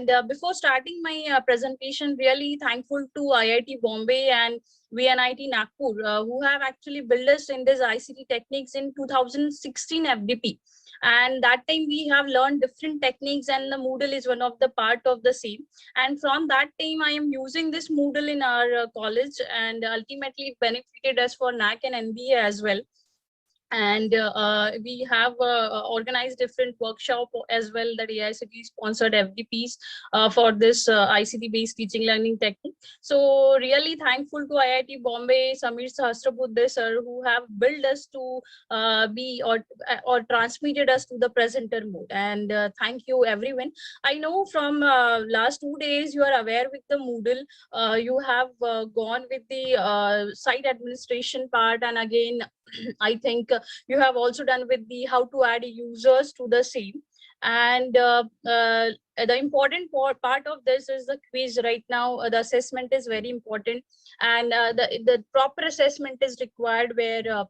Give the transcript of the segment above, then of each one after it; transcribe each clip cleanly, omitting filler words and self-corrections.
And before starting my presentation, really thankful to IIT Bombay and VNIT Nagpur, who have actually built us in this ICT techniques in 2016 FDP. And that time we have learned different techniques, and the Moodle is one of the part of the same. And from that time, I am using this Moodle in our college, and ultimately it benefited us for NAC and NBA as well. And we have organized different workshop as well that AICTE sponsored FDPs for this ICT based teaching learning technique. So really thankful to IIT Bombay, Samir Sahasrabudhe sir, who have built us to be or transmitted us to the presenter mode. And thank you everyone. I know from last 2 days you are aware with the Moodle. You have gone with the site administration part, and again I think you have also done with the how to add users to the same. And the important part of this is the quiz. Right now the assessment is very important, and the proper assessment is required, where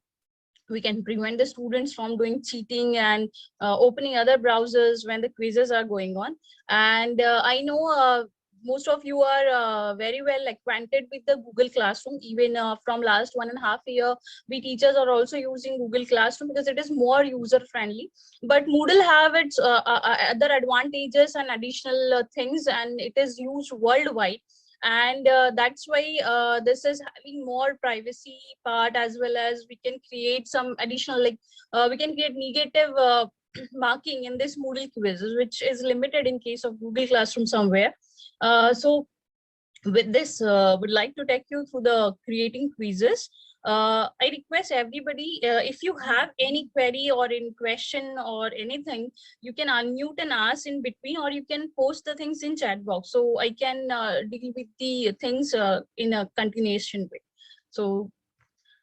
we can prevent the students from doing cheating and opening other browsers when the quizzes are going on. And I know most of you are very well acquainted with the Google Classroom. Even from last 1.5 years, we teachers are also using Google Classroom because it is more user friendly. But Moodle have its other advantages and additional things, and it is used worldwide. And that's why this is having more privacy part, as well as we can create some additional, like we can create negative marking in this Moodle quizzes, which is limited in case of Google Classroom somewhere. So with this, would like to take you through the creating quizzes. I request everybody, if you have any query or in question or anything, you can unmute and ask in between, or you can post the things in chat box, so I can deal with the things in a continuation way. So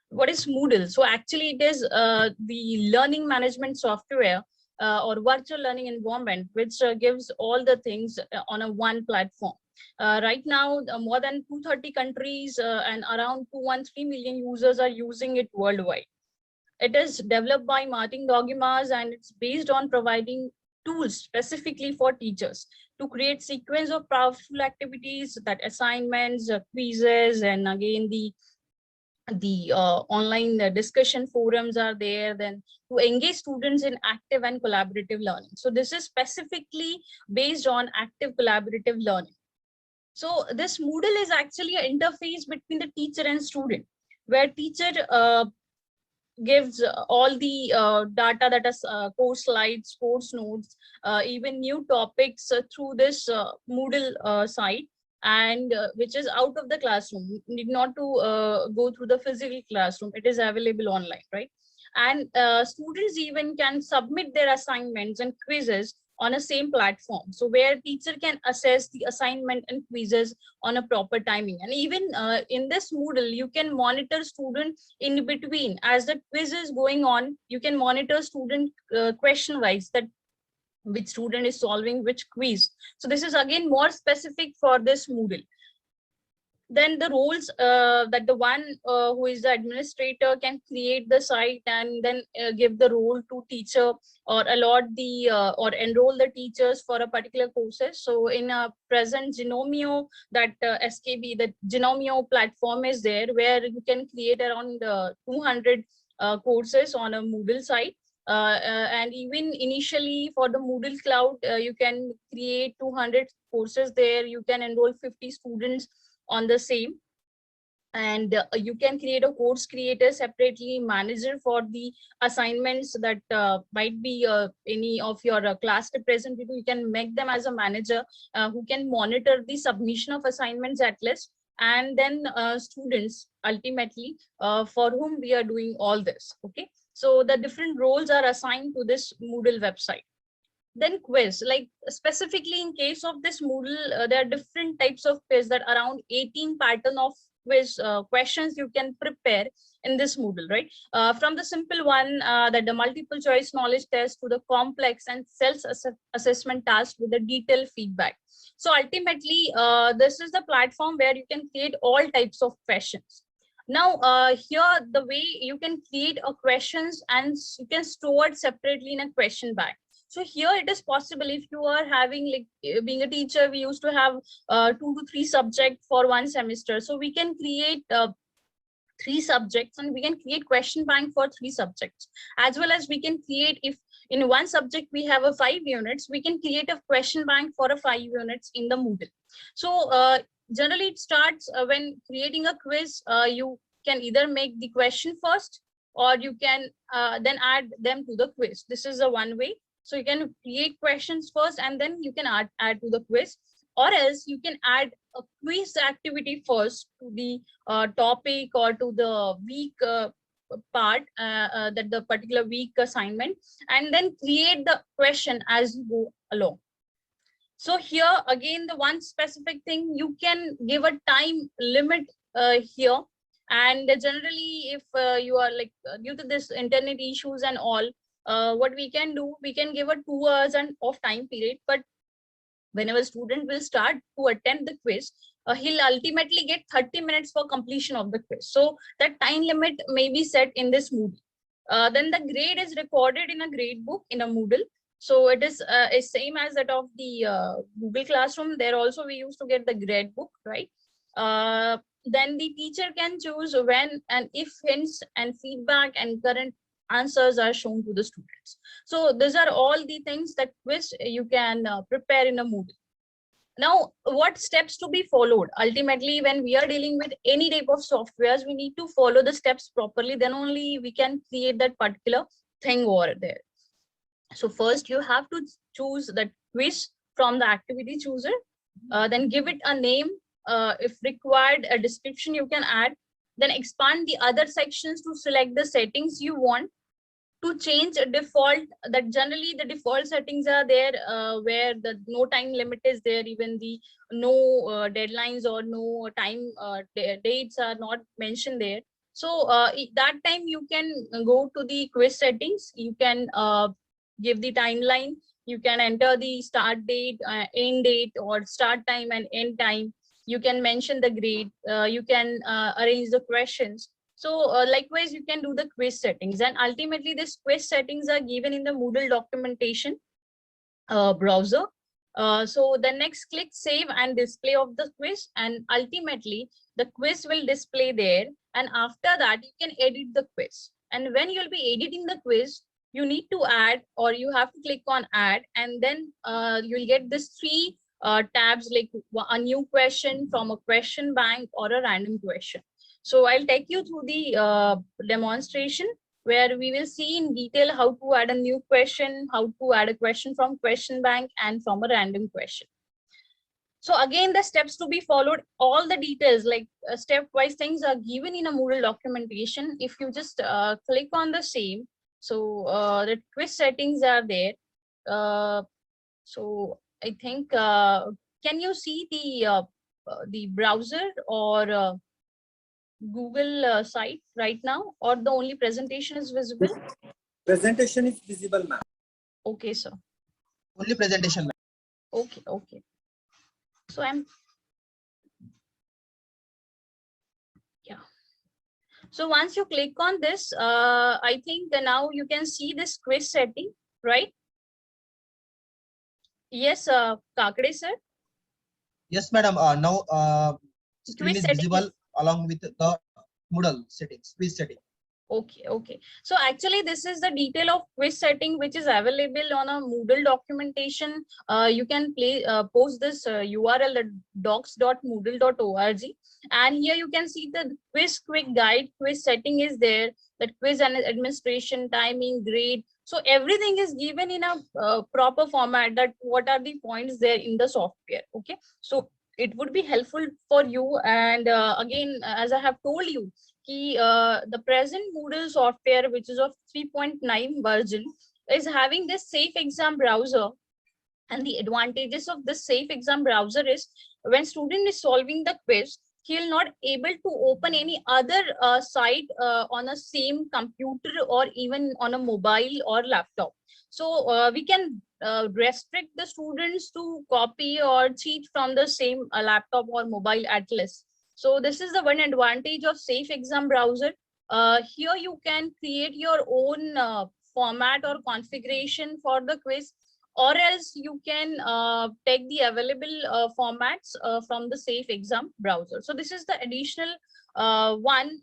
what is Moodle? So actually it is the learning management software or virtual learning environment, which gives all the things on a one platform. Right now, more than 230 countries and around 213 million users are using it worldwide. It is developed by Martin Dogimas, and it's based on providing tools specifically for teachers to create sequence of powerful activities, that assignments, quizzes, and again the online discussion forums are there, then to engage students in active and collaborative learning. So this is specifically based on active collaborative learning. So this Moodle is actually an interface between the teacher and student, where teacher gives all the data, that is course slides, course notes, even new topics through this Moodle site, and which is out of the classroom, need not to go through the physical classroom. It is available online, right? And students even can submit their assignments and quizzes on a same platform, so where teacher can assess the assignment and quizzes on a proper timing. And even in this Moodle, you can monitor student in between. As the quiz is going on, you can monitor student question wise, that which student is solving which quiz. So this is again more specific for this Moodle. Then the roles, that the one who is the administrator can create the site, and then give the role to teacher, or allot the or enroll the teachers for a particular courses. So in a present Genomio, that SKB, the Genomio platform is there, where you can create around 200 courses on a Moodle site. And even initially for the Moodle Cloud, you can create 200 courses there. You can enroll 50 students on the same, and you can create a course creator separately, manager for the assignments that might be any of your class representative. You can make them as a manager who can monitor the submission of assignments at least, and then students ultimately for whom we are doing all this. Okay, so the different roles are assigned to this Moodle website. Then quiz, like specifically in case of this Moodle, there are different types of quiz, that around 18 pattern of quiz questions you can prepare in this Moodle, right? From the simple one, that the multiple choice knowledge test, to the complex and self-assessment task with the detailed feedback. So ultimately, this is the platform where you can create all types of questions. Now, here the way you can create a questions, and you can store it separately in a question bank. So here it is possible if you are having, like, being a teacher, we used to have 2 to 3 subjects for one semester. So we can create 3 subjects, and we can create question bank for 3 subjects, as well as we can create, if in one subject we have a 5 units, we can create a question bank for a 5 units in the Moodle. So generally it starts when creating a quiz, you can either make the question first, or you can then add them to the quiz. This is a one way. So you can create questions first, and then you can add to the quiz, or else you can add a quiz activity first to the topic or to the week part, that the particular week assignment, and then create the question as you go along. So here again, the one specific thing, you can give a time limit here. And generally, if you are like, due to this internet issues and all, what we can do, we can give a 2 hours and of time period. But whenever student will start to attend the quiz, he'll ultimately get 30 minutes for completion of the quiz. So that time limit may be set in this Moodle. Then the grade is recorded in a grade book in a Moodle. So it is same as that of the Google Classroom. There also we used to get the grade book, right? Then the teacher can choose when and if hints and feedback and current answers are shown to the students. So these are all the things that quiz you can prepare in a Moodle. Now, what steps to be followed? Ultimately, when we are dealing with any type of softwares, we need to follow the steps properly. Then only we can create that particular thing over there. So first, you have to choose that quiz from the activity chooser. Then give it a name. If required, a description you can add. Then expand the other sections to select the settings you want. To change a default, that generally the default settings are there, where the no time limit is there, even the no deadlines or no time dates are not mentioned there. So that time you can go to the quiz settings. You can give the timeline. You can enter the start date, end date, or start time and end time. You can mention the grade. You can arrange the questions. So likewise, you can do the quiz settings, and ultimately these quiz settings are given in the Moodle documentation browser. So the next, click save and display of the quiz, and ultimately the quiz will display there. And after that, you can edit the quiz. And when you'll be editing the quiz, you need to add, or you have to click on add, and then you'll get this 3 tabs, like a new question from a question bank or a random question. So I'll take you through the demonstration, where we will see in detail how to add a new question, how to add a question from question bank and from a random question. So again, the steps to be followed, all the details, like stepwise things are given in a Moodle documentation. If you just click on the same, so the quiz settings are there. So I think, can you see the browser or Google site right now, or the only presentation is visible? Presentation is visible, ma'am. Okay, sir. Only presentation, ma'am. Okay, okay. So so once you click on this, I think now you can see this quiz setting, right? Yes, Kakade sir. Yes, madam. Now screen Quiz is setting visible is along with the Moodle settings, quiz setting. okay, okay. So actually, this is the detail of quiz setting, which is available on a Moodle documentation. You can post this URL at docs.moodle.org. And here you can see the quiz quick guide. Quiz setting is there. That quiz and administration, timing, grade. So everything is given in a proper format, that what are the points there in the software. Okay. So it would be helpful for you. And again, as I have told you, the present Moodle software, which is of 3.9 version, is having this safe exam browser. And the advantages of this safe exam browser is, when student is solving the quiz, he'll not able to open any other site on a same computer or even on a mobile or laptop. So we can restrict the students to copy or cheat from the same laptop or mobile at least. So this is the one advantage of safe exam browser. Here you can create your own format or configuration for the quiz. or else you can take the available formats from the Safe Exam browser. So this is the additional one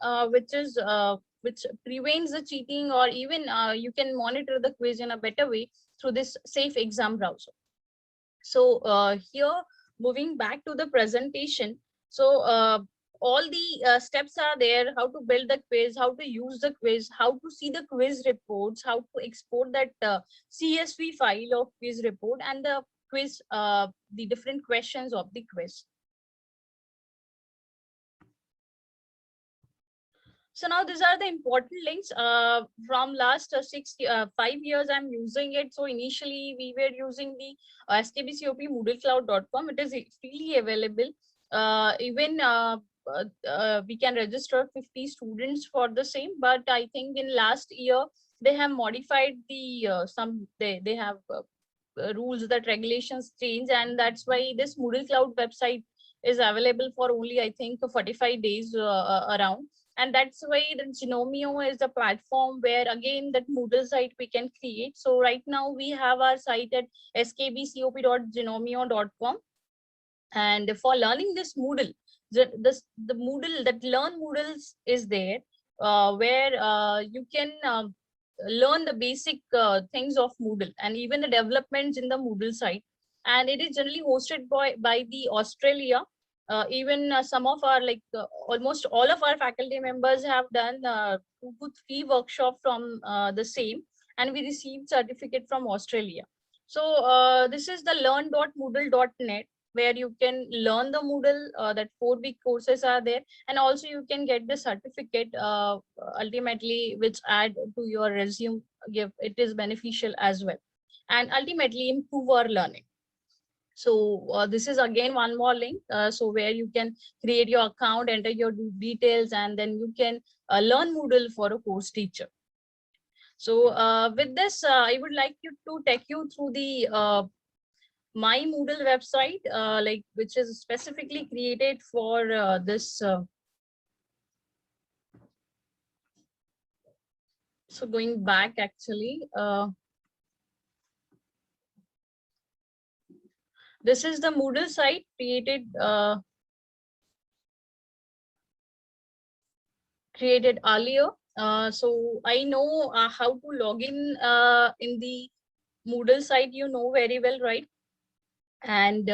which prevents the cheating, or even you can monitor the quiz in a better way through this Safe Exam browser. So here, moving back to the presentation, so all the steps are there: how to build the quiz, how to use the quiz, how to see the quiz reports, how to export that CSV file of quiz report, and the quiz, the different questions of the quiz. So now these are the important links. From last 5 years, I'm using it. So initially we were using the SKBCOP moodlecloud.com. It is freely available. Even we can register 50 students for the same. But I think in last year they have modified the they have rules, that regulations change, and that's why this Moodle Cloud website is available for only, I think, 45 days around. And that's why the Genomio is the platform where again that Moodle site we can create. So right now we have our site at skbcop.genomio.com. And for learning this Moodle, the Moodle, that Learn Moodles is there, where you can learn the basic things of Moodle and even the developments in the Moodle site. And it is generally hosted by the Australia. Even some of our, almost all of our faculty members have done 2 to 3 workshops from the same, and we received certificate from Australia. So this is the learn.moodle.net, where you can learn the Moodle, that 4-week courses are there, and also you can get the certificate ultimately, which add to your resume. It is beneficial as well, and ultimately improve our learning. So this is again one more link, so where you can create your account, enter your details, and then you can learn Moodle for a course teacher. So with this, I would like to take you through the My Moodle website, which is specifically created for this. So going back, actually, this is the Moodle site created earlier. So I know how to log in the Moodle site, you know very well, right? And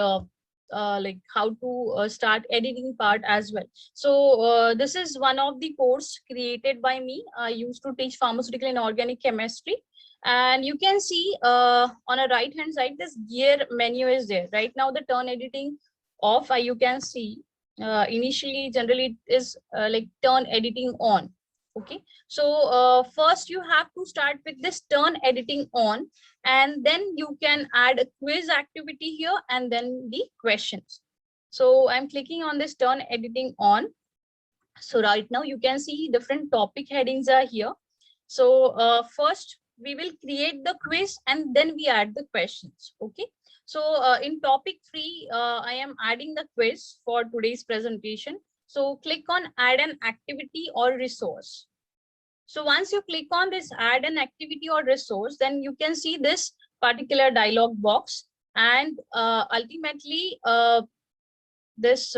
like how to start editing part as well. So this is one of the course created by me. I used to teach pharmaceutical and organic chemistry. And you can see on a right hand side, this gear menu is there. Right now the turn editing off, you can see initially generally it is like turn editing on. Okay, so first you have to start with this turn editing on, and then you can add a quiz activity here and then the questions. So I'm clicking on this turn editing on. So right now you can see different topic headings are here. So first we will create the quiz and then we add the questions. Okay, so in topic 3, I am adding the quiz for today's presentation. So click on add an activity or resource. So once you click on this add an activity or resource, then you can see this particular dialog box, and ultimately this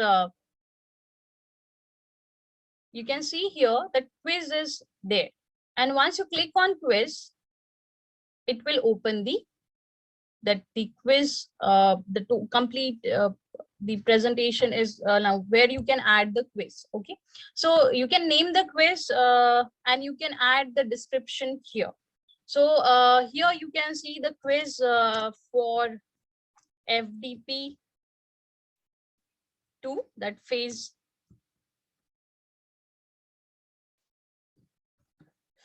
you can see here that quiz is there. And once you click on quiz, it will open the quiz, to complete the presentation is now where you can add the quiz. Okay, so you can name the quiz and you can add the description here. So here you can see the quiz for FDP 2, that phase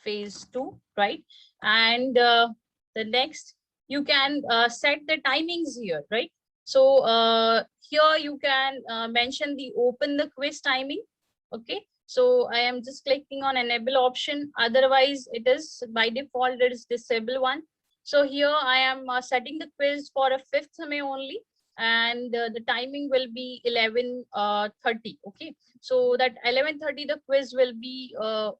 2, right? And the next, you can set the timings here, right? So here you can mention the open the quiz timing. Okay, so I am just clicking on enable option. Otherwise it is by default it is disable one. So here I am setting the quiz for a 5th May only, and the timing will be 11:30. Okay, so that 11:30 the quiz will be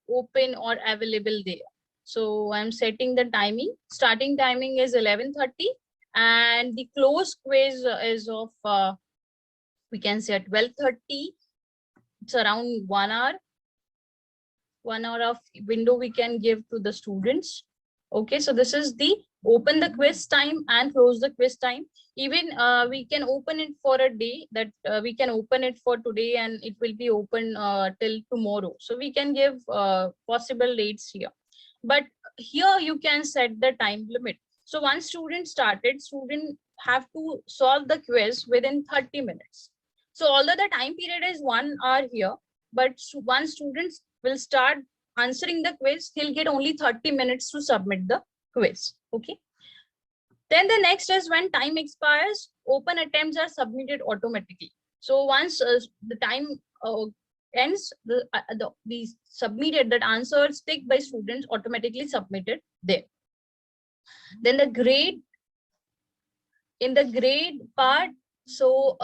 open or available there. So I'm setting the timing. Starting timing is 11:30, and the closed quiz is of we can say at 12:30. It's around 1 hour. 1 hour of window we can give to the students. Okay, so this is the open the quiz time and close the quiz time. Even we can open it for a day, that we can open it for today and it will be open till tomorrow. So we can give possible dates here. But here you can set the time limit. So once student started, student have to solve the quiz within 30 minutes. So although the time period is 1 hour here, but once students will start answering the quiz, he'll get only 30 minutes to submit the quiz. Okay. Then the next is when time expires, open attempts are submitted automatically. So once the time ends, the submitted, that answers ticked by students automatically submitted there. Then the grade, in the grade part, so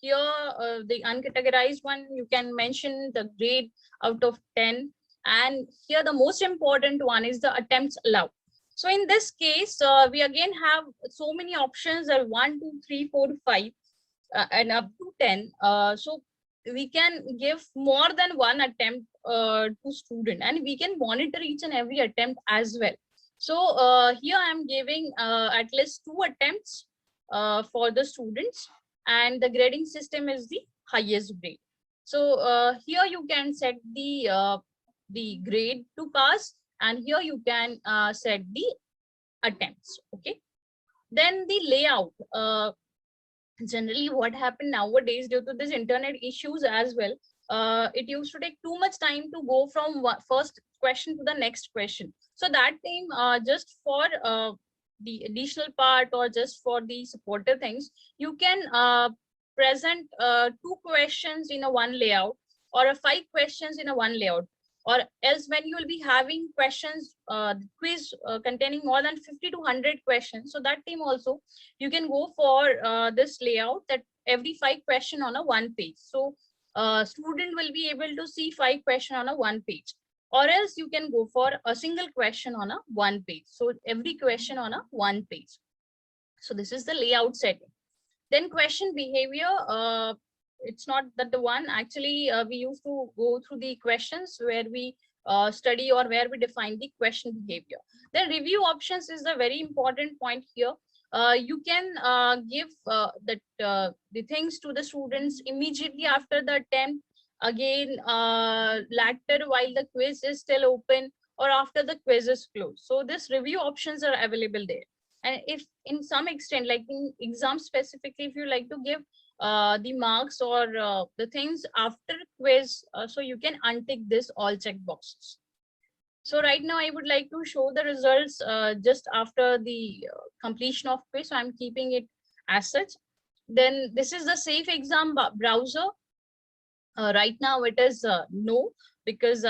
here the uncategorized one, you can mention the grade out of 10. And here the most important one is the attempts allowed. So in this case, we again have so many options, 1, 2, 3, 4, 5 and up to 10. So we can give more than one attempt to student, and we can monitor each and every attempt as well. So here I am giving at least 2 attempts for the students, and the grading system is the highest grade. So here you can set the grade to pass, and here you can set the attempts. Okay. Then the layout. Generally what happened nowadays, due to this internet issues as well, it used to take too much time to go from first question to the next question. So that time, just for the additional part or just for the supportive things, you can present 2 questions in a one layout, or 5 questions in a one layout. Or else when you will be having questions, quiz containing more than 50 to 100 questions, so that time also you can go for this layout, that every 5 question on a one page. So student will be able to see 5 question on a one page, or else you can go for a single question on a one page. So every question on a one page. So this is the layout setting. Then question behavior. It's not that the one, actually we used to go through the questions where we study or where we define the question behavior. Then review options is the very important point here. You can give the things to the students immediately after the attempt, again later while the quiz is still open, or after the quiz is closed. So this review options are available there. And if in some extent, like in exam specifically, if you like to give the marks or the things after quiz, so you can untick this all check boxes. So right now I would like to show the results just after the completion of quiz. So I'm keeping it as such. Then this is the safe exam browser. Right now it is no, because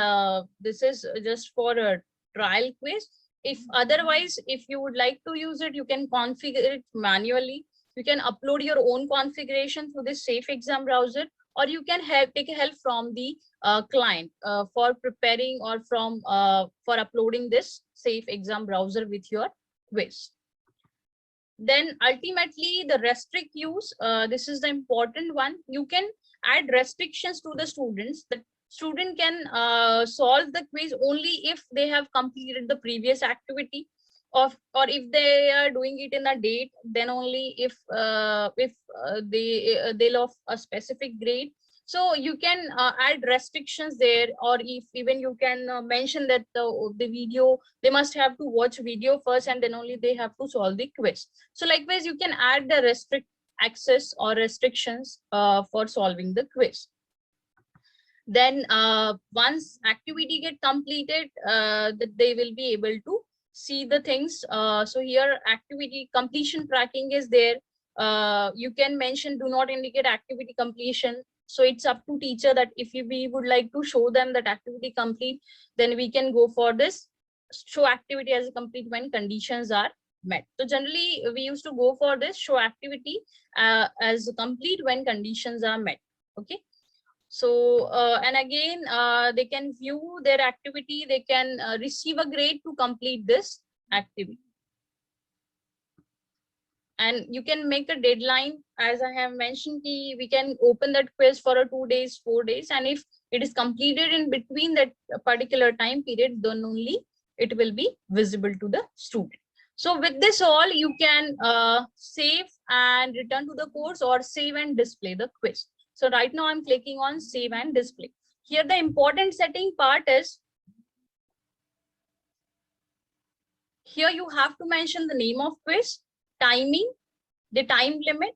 this is just for a trial quiz. If otherwise, if you would like to use it, you can configure it manually. You can upload your own configuration through the safe exam browser, or you can take help from the client for preparing or from for uploading this safe exam browser with your quiz. Then ultimately the restrict use, this is the important one. You can add restrictions to the students. The student can solve the quiz only if they have completed the previous activity, or if they are doing it in a date, then only if they'll of a specific grade. So you can add restrictions there, or if even you can mention that the video, they must have to watch video first and then only they have to solve the quiz. So likewise, you can add the restrict access or restrictions for solving the quiz. Then once activity get completed, that they will be able to see the things. So here activity completion tracking is there. You can mention do not indicate activity completion. So it's up to teacher that if we would like to show them that activity complete, then we can go for this show activity as complete when conditions are met. So generally we used to go for this show activity as complete when conditions are met. Okay. So and again they can view their activity, they can receive a grade to complete this activity. and you can make a deadline. As I have mentioned, we can open that quiz for a 2 days, 4 days, and if it is completed in between that particular time period, then only it will be visible to the student. So with this all, you can save and return to the course, or save and display the quiz. So right now I'm clicking on save and display. Here the important setting part is, here you have to mention the name of quiz, timing, the time limit,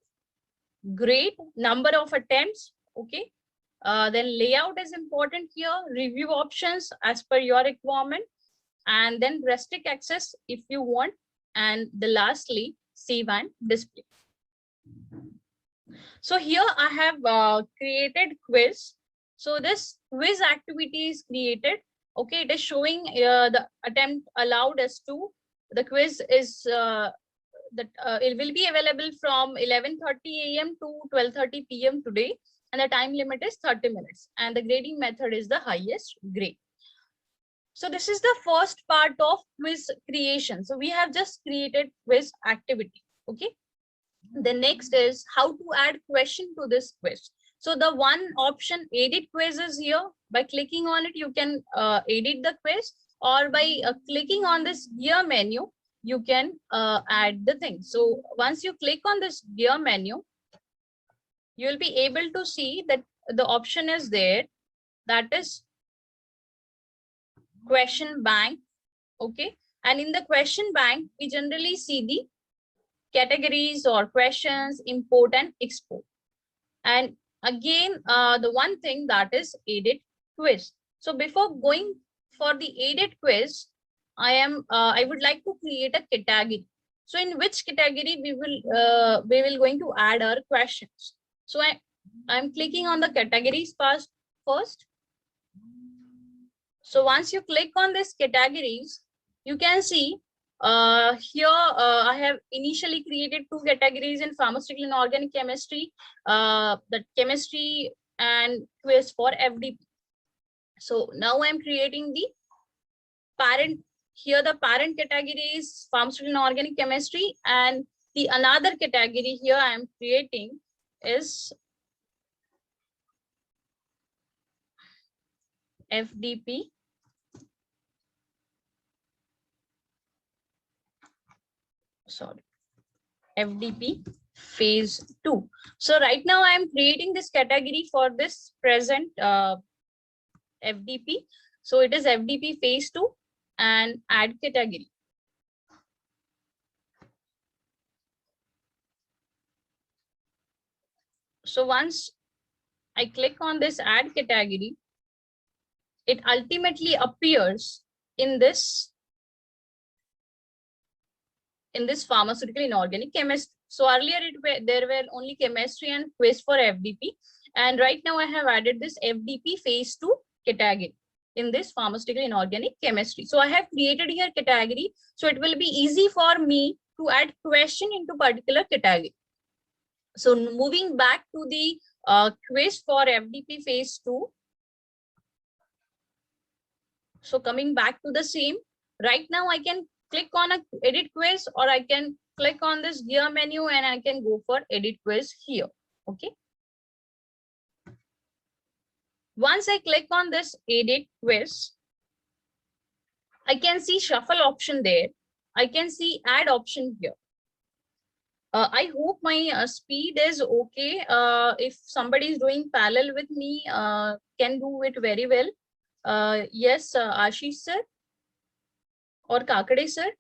grade, number of attempts. Okay. Then layout is important here, review options as per your requirement, and then restrict access if you want, and the lastly save and display. So here I have created quiz. So this quiz activity is created. Okay, it is showing the attempt allowed as to the quiz is it will be available from 11:30 a.m. to 12:30 p.m. today, and the time limit is 30 minutes, and the grading method is the highest grade. So this is the first part of quiz creation. So we have just created quiz activity. Okay. The next is how to add question to this quiz. So the one option edit quiz is here. By clicking on it, you can edit the quiz, or by clicking on this gear menu, you can add the thing. So once you click on this gear menu, you will be able to see that the option is there, that is question bank. Okay, and in the question bank, we generally see the categories or questions, import and export. And again, the one thing that is edit quiz. So before going for the edit quiz, I would like to create a category. So in which category we will going to add our questions. So I'm clicking on the categories first. So once you click on this categories, you can see here I have initially created 2 categories in pharmaceutical and organic chemistry, the chemistry and quiz for FDP. So now I'm creating the parent. Here the parent category is pharmaceutical and organic chemistry, and the another category here I am creating is FDP. Sorry, FDP phase 2. So right now I am creating this category for this present FDP. So it is FDP phase 2 and add category. So once I click on this add category, it ultimately appears in this pharmaceutical inorganic chemistry. So earlier there were only chemistry and quiz for FDP, and right now I have added this FDP phase 2 category in this pharmaceutical inorganic chemistry. So I have created here category, so it will be easy for me to add question into particular category. So moving back to the quiz for FDP phase 2. So coming back to the same, right now I can click on a edit quiz, or I can click on this gear menu and I can go for edit quiz here. Okay. Once I click on this edit quiz, I can see shuffle option there. I can see add option here. I hope my speed is okay. If somebody is doing parallel with me, can do it very well. Yes, Ashish sir or Kakade sir.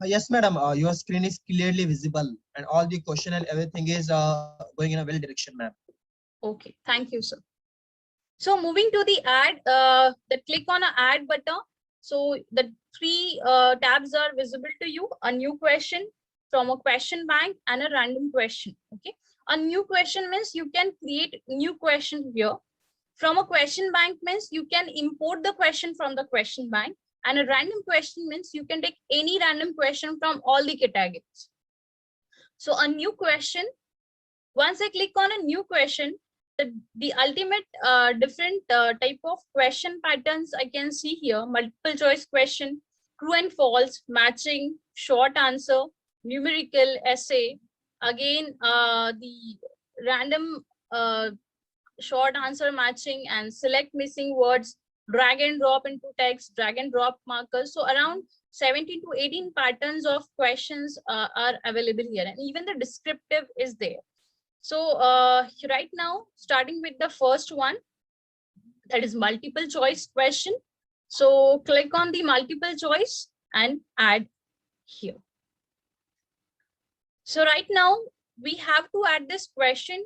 Yes, madam. Your screen is clearly visible, and all the question and everything is going in a well direction, ma'am. Okay, thank you, sir. So moving to the add, click on a add button. So the 3 tabs are visible to you: a new question from a question bank and a random question. Okay, a new question means you can create new question here. From a question bank means you can import the question from the question bank, and a random question means you can take any random question from all the categories. So a new question, once I click on a new question, the ultimate different type of question patterns I can see here: multiple choice question, true and false, matching, short answer, numerical, essay. Again, the random short answer matching and select missing words, drag and drop into text, drag and drop markers. So around 17 to 18 patterns of questions are available here, and even the descriptive is there. So right now, starting with the first one, that is multiple choice question. So click on the multiple choice and add here. So right now we have to add this question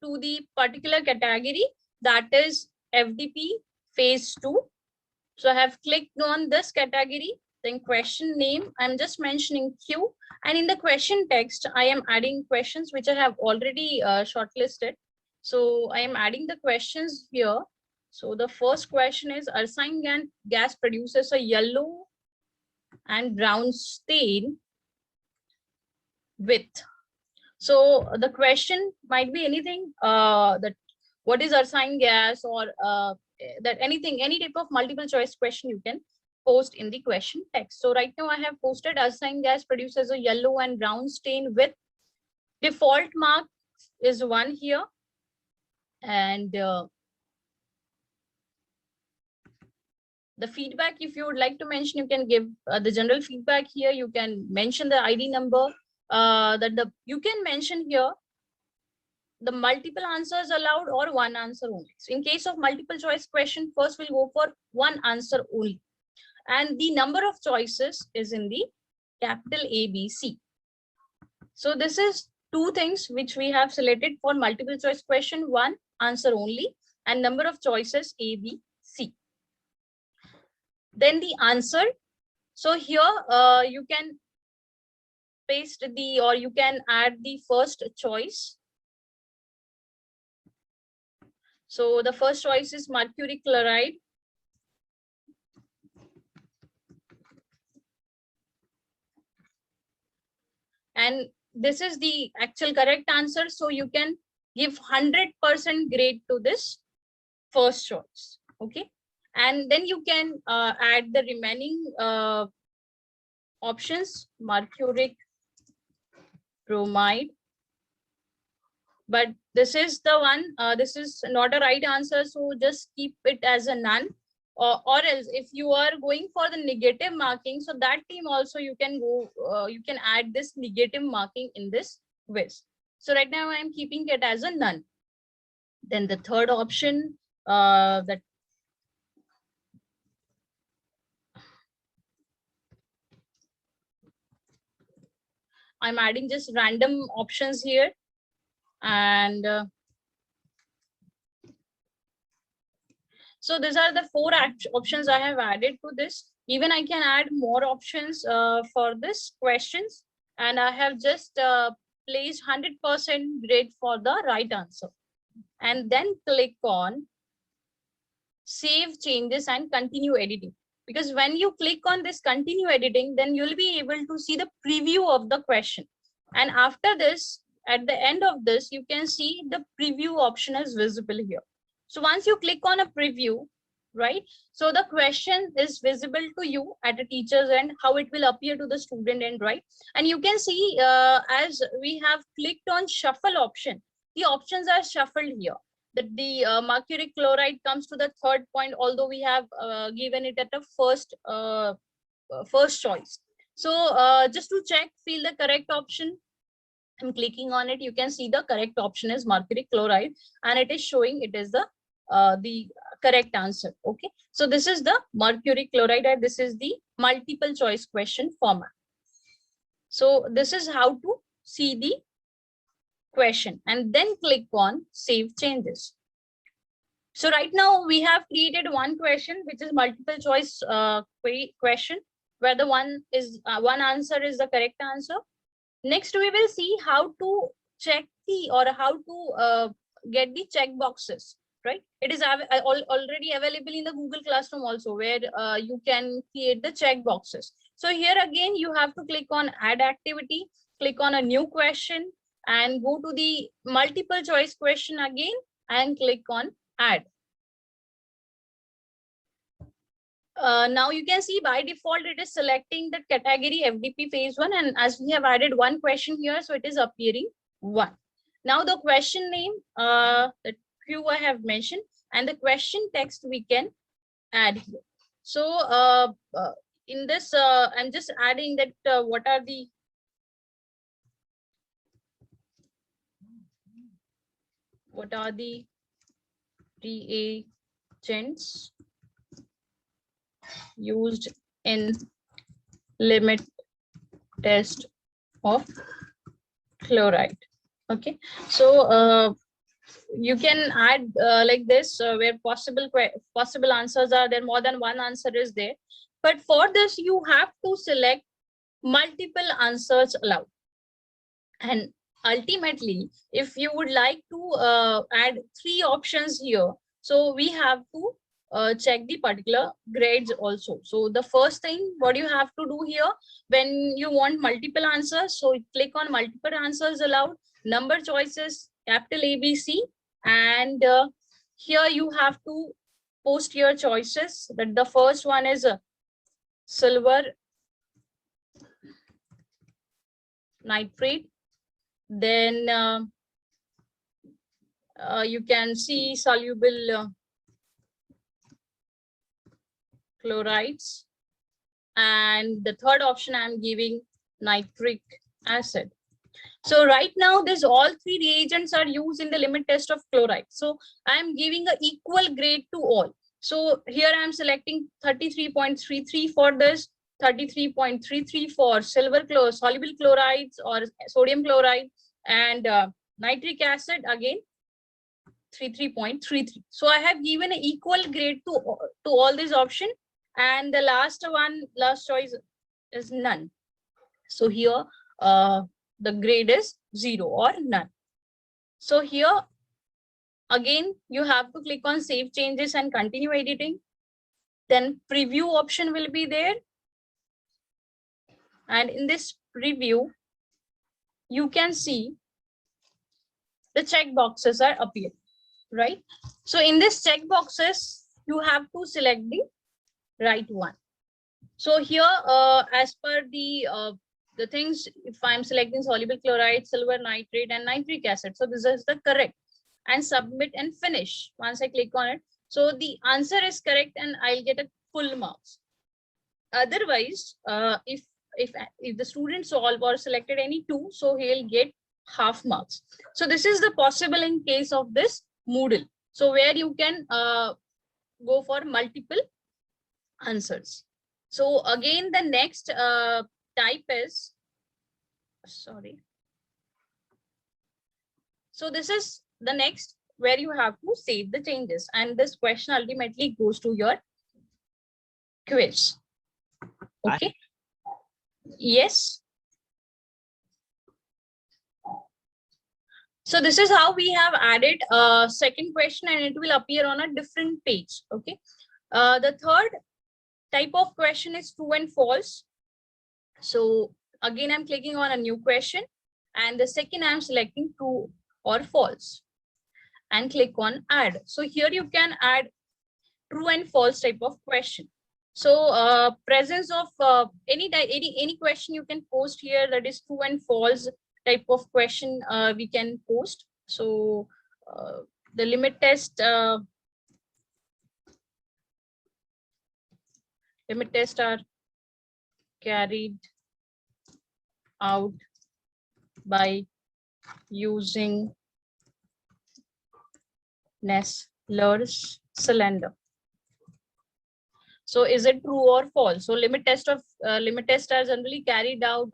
to the particular category, that is FDP phase 2. So I have clicked on this category, then question name, I'm just mentioning Q, and in the question text, I am adding questions which I have already shortlisted. So I am adding the questions here. So the first question is, Arsine gas produces a yellow and brown stain with. So the question might be anything, that what is arsine gas, or that anything, any type of multiple choice question you can post in the question text. So right now I have posted arsine gas produces a yellow and brown stain with. Default mark is 1 here, and the feedback, if you would like to mention, you can give the general feedback here. You can mention the ID number, you can mention here the multiple answers allowed or one answer only. So in case of multiple choice question, first we'll go for one answer only, and the number of choices is in the capital A, B, C. So this is two things which we have selected for multiple choice question: one answer only and number of choices A, B, C. Then the answer. So here you can paste the, or you can add the first choice. So the first choice is mercury chloride. And this is the actual correct answer. So you can give 100% grade to this first choice. Okay. And then you can add the remaining options: mercuric bromide. But this is the one, this is not a right answer, so just keep it as a none. Or else, if you are going for the negative marking, so that team also you can go, you can add this negative marking in this quiz. So right now I am keeping it as a none. Then the third option, that I'm adding just random options here. And so these are the 4 options I have added to this. Even I can add more options for this questions, and I have just placed 100% grade for the right answer, and then click on save changes and continue editing. Because when you click on this continue editing, then you'll be able to see the preview of the question. And after this, at the end of this, you can see the preview option is visible here. So once you click on a preview, right, so the question is visible to you at a teacher's end, how it will appear to the student end, right? And you can see as we have clicked on shuffle option, the options are shuffled here. That the mercury chloride comes to the third point, although we have given it at the first choice. So just to check, feel the correct option, I'm clicking on it. You can see the correct option is mercury chloride, and it is showing it is the correct answer. Okay, so this is the mercury chloride, and this is the multiple choice question format. So this is how to see the question, and then click on save changes. So right now we have created one question, which is multiple choice question, where the one answer is the correct answer. Next, we will see how to check the, or how to get the check boxes, right? It is already available in the Google Classroom also, where you can create the check boxes. So here again, you have to click on add activity, click on a new question, and go to the multiple choice question again and click on add. Now you can see by default it is selecting the category FDP phase 1, and as we have added one question here, so it is appearing 1. Now the question name, the few I have mentioned, and the question text we can add here. So in this, I'm just adding that what are the reagents used in limit test of chloride. Okay, so you can add like this where possible answers are there, more than one answer is there, but for this you have to select multiple answers allowed. And ultimately, if you would like to add 3 options here, so we have to check the particular grades also. So the first thing what you have to do here, when you want multiple answers, so click on multiple answers allowed, number choices, capital ABC, and here you have to post your choices. That the first one is silver nitrate, then you can see soluble chlorides, and the third option I'm giving nitric acid. So right now this all 3 reagents are used in the limit test of chloride, so I'm giving an equal grade to all. So here I'm selecting 33.33 for this, 33.33 for soluble chlorides or sodium chloride, and nitric acid again 33.33. So I have given an equal grade to all these options, and the last choice is none. So here the grade is 0 or none. So here again you have to click on save changes and continue editing. Then preview option will be there, and in this preview you can see the check boxes are appearing, right? So in this check boxes you have to select the right one. So here as per the things, if I'm selecting soluble chloride, silver nitrate, and nitric acid, so this is the correct, and submit and finish. Once I click on it, so the answer is correct and I'll get a full marks. Otherwise, if the student solved or selected any 2, so he'll get half marks. So this is the possible in case of this Moodle, so where you can go for multiple answers. So again the next type is, sorry, so this is the next where you have to save the changes, and this question ultimately goes to your quiz. Okay. Yes. So this is how we have added a second question, and it will appear on a different page. Okay. The third type of question is true and false. So again, I'm clicking on a new question, and the second I'm selecting true or false and click on add. So here you can add true and false type of question. So presence of any question you can post here, that is true and false type of question we can post. So the limit tests are carried out by using Nessler's cylinder. So is it true or false? So limit tests are generally carried out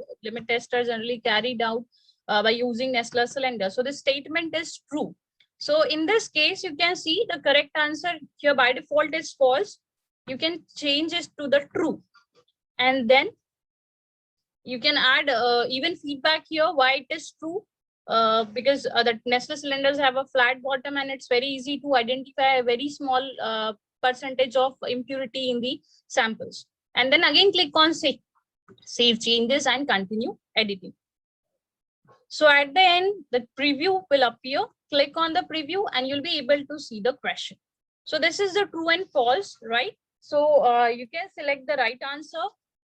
by using Nessler's cylinder. So the statement is true. So in this case, you can see the correct answer here by default is false. You can change it to the true, and then you can add even feedback here why it is true, because the Nessler cylinders have a flat bottom, and it's very easy to identify a very small percentage of impurity in the samples. And then again click on save changes and continue editing. So at the end, the preview will appear. Click on the preview and you'll be able to see the question. So this is the true and false, right? So you can select the right answer,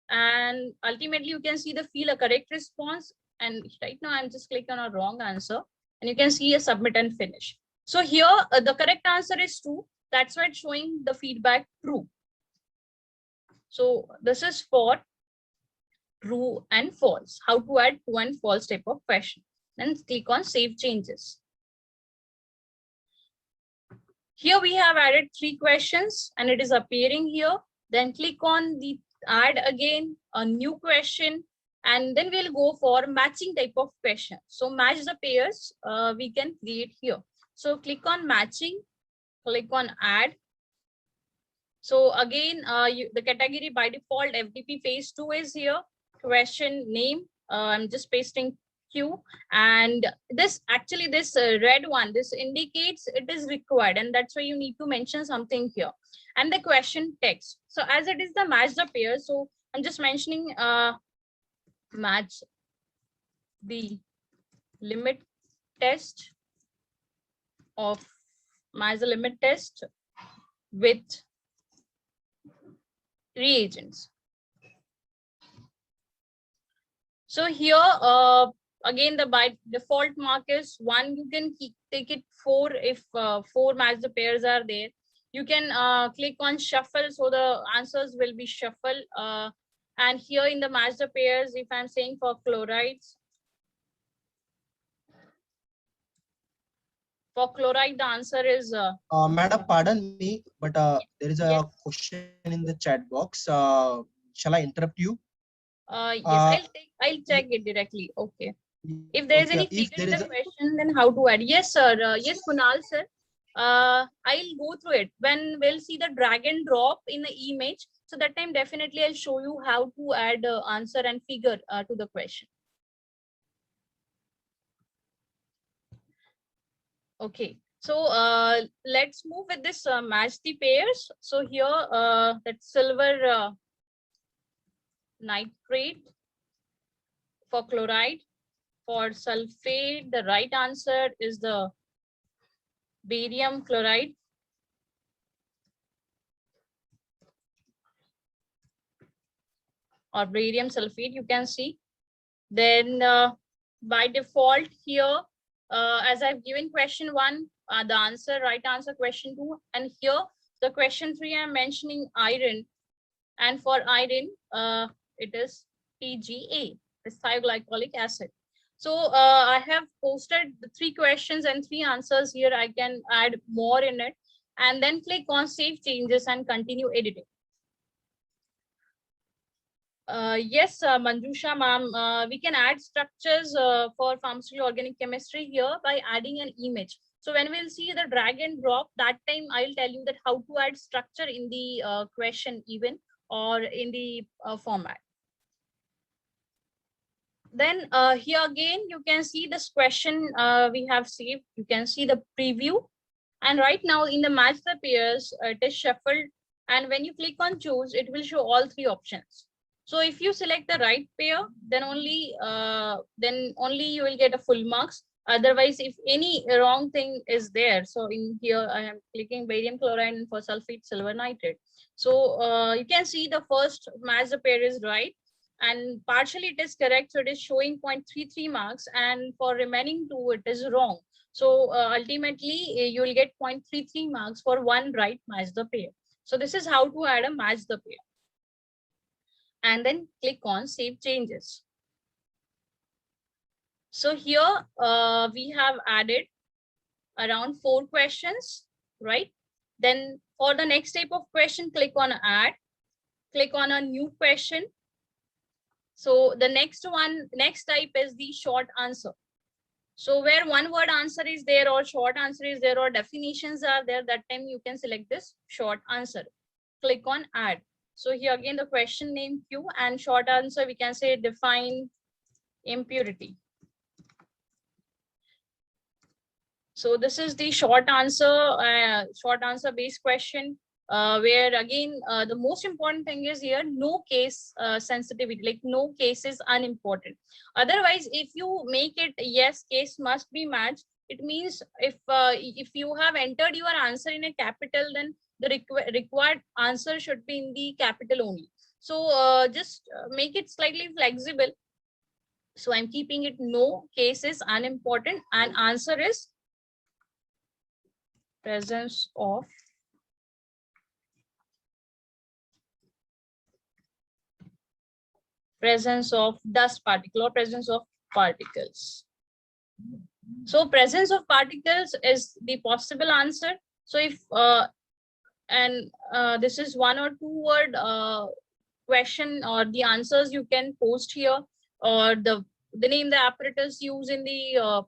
and ultimately you can see the field a correct response. And right now I'm just clicking on a wrong answer, and you can see a submit and finish. So here the correct answer is true. That's why it's showing the feedback true. So this is for true and false. How to add true and false type of question. Then click on save changes. Here we have added 3 questions and it is appearing here. Then click on the add again a new question, and then we'll go for matching type of question. So match the pairs we can create here. So click on matching, click on add. So again, the category by default FDP phase 2 is here. Question name, I'm just pasting Q, and this actually this red one, this indicates it is required, and that's why you need to mention something here. And the question text. So as it is the match the pair, so I'm just mentioning match the limit test of match the limit test with reagents. So here again the by default mark is 1. You can take it 4 if 4 match the pairs are there. You can click on shuffle, so the answers will be shuffled. And here in the match the pairs, if I'm saying for chlorides, for chloride the answer is Madam, pardon me, but there is a yes. question in the chat box. Shall I interrupt you? Yes, I'll check it directly. Okay. If there is any figure in the question, then how to add? Yes, sir. Yes, Kunal, sir. I'll go through it when we'll see the drag and drop in the image. So that time definitely I'll show you how to add answer and figure to the question. Okay. So let's move with this match the pairs. So here that silver nitrate for chloride. For sulfate, the right answer is the barium chloride. Or barium sulfate, you can see. Then by default here, as I've given question 1, the answer, right answer question 2. And here the question 3, I'm mentioning iron. And for iron, it is PGA, the thioglycolic acid. So I have posted the 3 questions and 3 answers here. I can add more in it, and then click on save changes and continue editing. Yes, Manjusha ma'am, we can add structures for pharmaceutical organic chemistry here by adding an image. So when we'll see the drag and drop, that time I'll tell you that how to add structure in the question even or in the format. Then here again, you can see this question we have saved. You can see the preview. And right now in the match the pairs, it is shuffled. And when you click on choose, it will show all 3 options. So if you select the right pair, then only you will get a full marks. Otherwise, if any wrong thing is there, so in here I am clicking barium chloride and for sulfate silver nitrate. So you can see the first match the pair is right, and partially it is correct. So it is showing 0.33 marks, and for remaining 2 it is wrong. So ultimately you will get 0.33 marks for 1 right match the pair. So this is how to add a match the pair. And then click on save changes. So here we have added around 4 questions, right? Then for the next type of question, click on add, click on a new question. So the next type is the short answer. So where 1 word answer is there or short answer is there or definitions are there, that time you can select this short answer. Click on add. So here again the question name Q, and short answer we can say define impurity. So this is the short answer based question, where again the most important thing is here no case sensitivity, like no case is unimportant. Otherwise, if you make it yes case must be matched, it means if you have entered your answer in a capital, then the required answer should be in the capital only. So just make it slightly flexible. So I'm keeping it no case is unimportant and answer is presence of dust particle or presence of particles. So presence of particles is the possible answer. So if this is 1 or 2 word question or the answers you can post here, or the name the apparatus used in the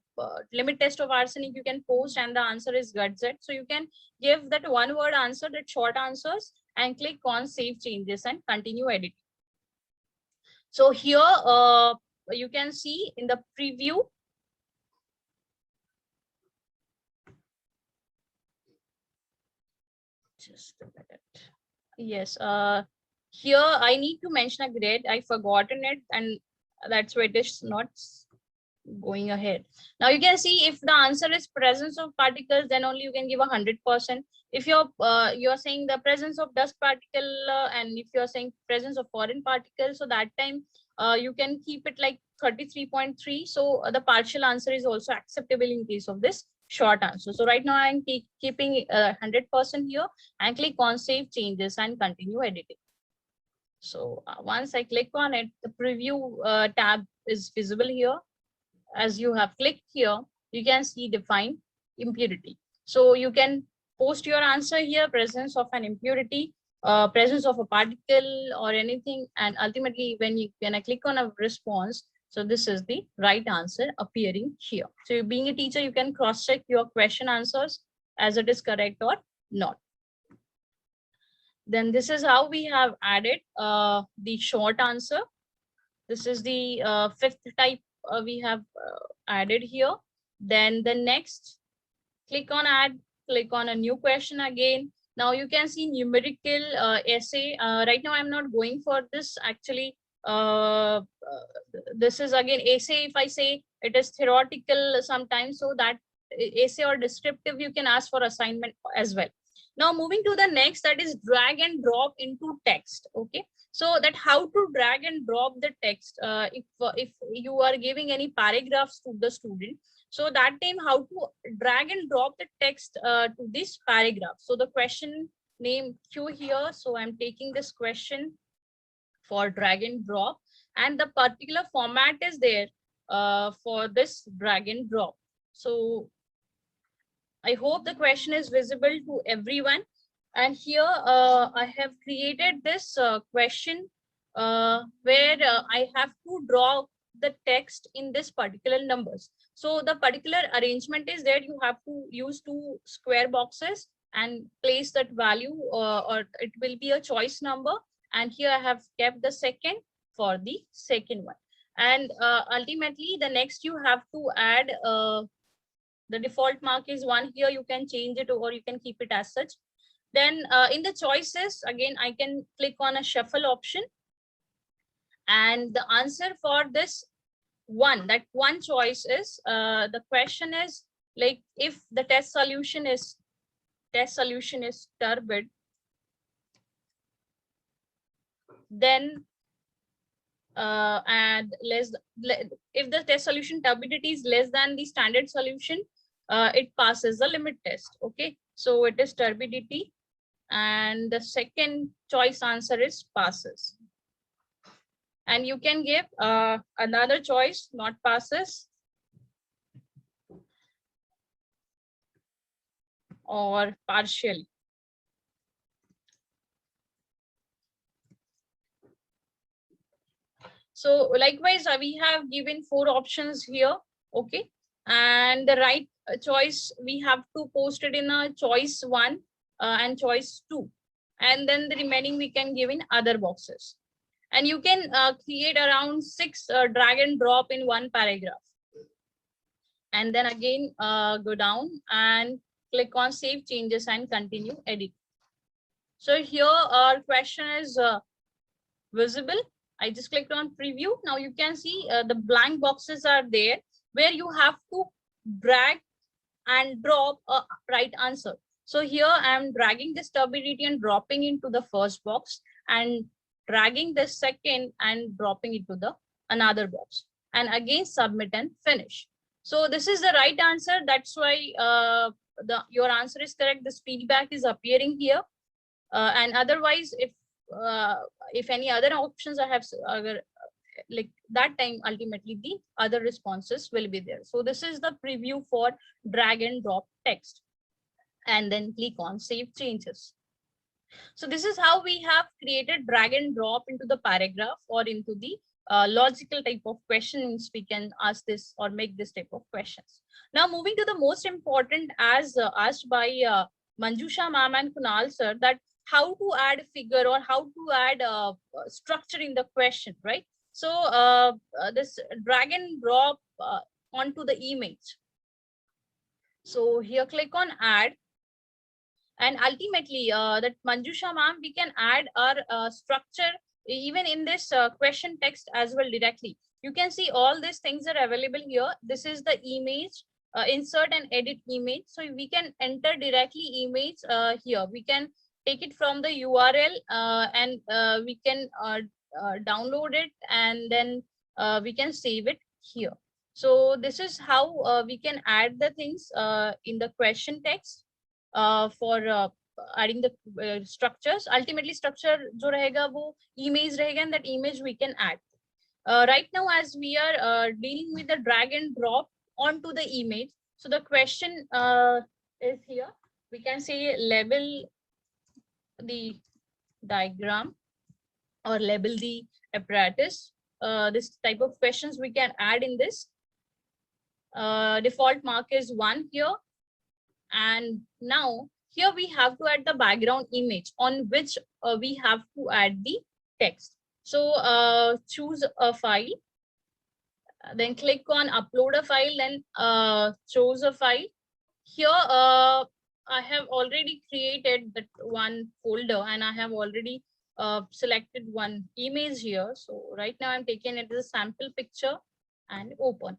limit test of arsenic you can post, and the answer is GutZ. So you can give that 1 word answer, that short answers, and click on save changes and continue editing. So here you can see in the preview, just a minute. Yes, here I need to mention a grade. I forgotten it, and that's why it is not going ahead. Now you can see if the answer is presence of particles, then only you can give 100%. If you're saying the presence of dust particle, and if you're saying presence of foreign particles, so that time you can keep it like 33.3. So the partial answer is also acceptable in case of this short answer. So right now I'm keeping 100% here, and click on save changes and continue editing. So once I click on it, the preview tab is visible here. As you have clicked here, you can see define impurity. So you can post your answer here, presence of an impurity, presence of a particle or anything, and ultimately when I click on a response, so this is the right answer appearing here. So being a teacher, you can cross check your question answers as it is correct or not. Then this is how we have added the short answer. This is the 5th type we have added here. Then the next, click on add, click on a new question again. Now you can see numerical essay. Right now I'm not going for this actually. This is again essay. If I say it is theoretical sometimes, so that essay or descriptive you can ask for assignment as well. Now moving to the next, that is drag and drop into text. Okay, so that how to drag and drop the text if you are giving any paragraphs to the student, so that time how to drag and drop the text to this paragraph. So the question name Q here, so I'm taking this question for drag and drop, and the particular format is there for this drag and drop. So I hope the question is visible to everyone. And here I have created this question where I have to draw the text in this particular numbers. So the particular arrangement is that you have to use 2 square boxes and place that value, or it will be a choice number. And here I have kept the second for the second one. And ultimately, the next you have to add the default mark is 1 here. You can change it or you can keep it as such. Then in the choices, again, I can click on a shuffle option. And the answer for this that one choice is, the question is like, if the test solution is turbid, then and if the test solution turbidity is less than the standard solution, it passes the limit test. Okay, so it is turbidity, and the second choice answer is passes. And you can give another choice, not passes, or partially. So likewise, we have given 4 options here. Okay, and the right choice we have to post it in a choice 1 and choice 2, and then the remaining we can give in other boxes. And you can create around 6 drag and drop in one paragraph. And then again go down and click on save changes and continue edit. So here our question is visible. I just clicked on preview. Now you can see the blank boxes are there where you have to drag and drop a right answer. So here I am dragging this turbidity and dropping into the first box, and dragging the second and dropping it to the another box, and again submit and finish. So this is the right answer. That's why your answer is correct. This feedback is appearing here. And otherwise, if any other options I have, like that time, ultimately the other responses will be there. So this is the preview for drag and drop text, and then click on save changes. So this is how we have created drag and drop into the paragraph or into the logical type of questions. We can ask this or make this type of questions. Now moving to the most important, as asked by Manjusha ma'am and Kunal sir, that how to add a figure or how to add structure in the question, right? So this drag and drop onto the image. So here click on add, and ultimately that Manjusha ma'am, we can add our structure even in this question text as well directly. You can see all these things are available here. This is the image, insert and edit image. So we can enter directly image here. We can take it from the URL and we can download it, and then we can save it here. So this is how we can add the things in the question text for adding the structures. Ultimately structure jo rahega wo image rahega, and that image we can add. Right now, as we are dealing with the drag and drop onto the image, so the question is here. We can say label the diagram or label the apparatus. This type of questions we can add in this. Default mark is 1 here. And now here we have to add the background image on which we have to add the text. So choose a file, then click on upload a file, then choose a file. Here I have already created that one folder, and I have already selected one image here. So right now I'm taking it as a sample picture and open.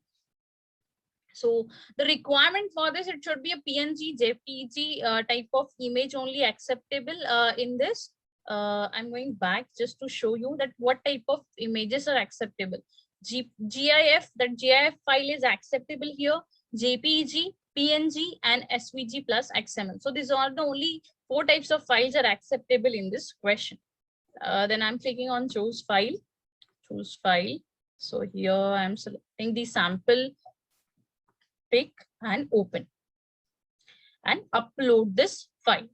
So the requirement for this, it should be a PNG, JPG type of image only acceptable in this. I'm going back just to show you that what type of images are acceptable. GIF, that GIF file is acceptable here. JPG, PNG, and SVG plus XML. So these are the only 4 types of files are acceptable in this question. Then I'm clicking on choose file. Choose file. So here I'm selecting the sample pick and open and upload this file.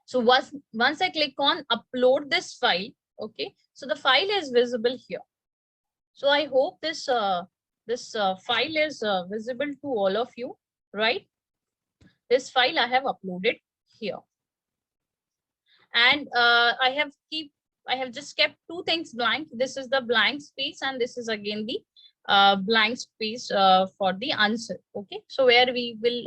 So once I click on upload this file, okay, so the file is visible here. So I hope this file is visible to all of you, right? This file I have uploaded here, and I have just kept 2 things blank. This is the blank space, and this is again the blank space for the answer. Okay, so where we will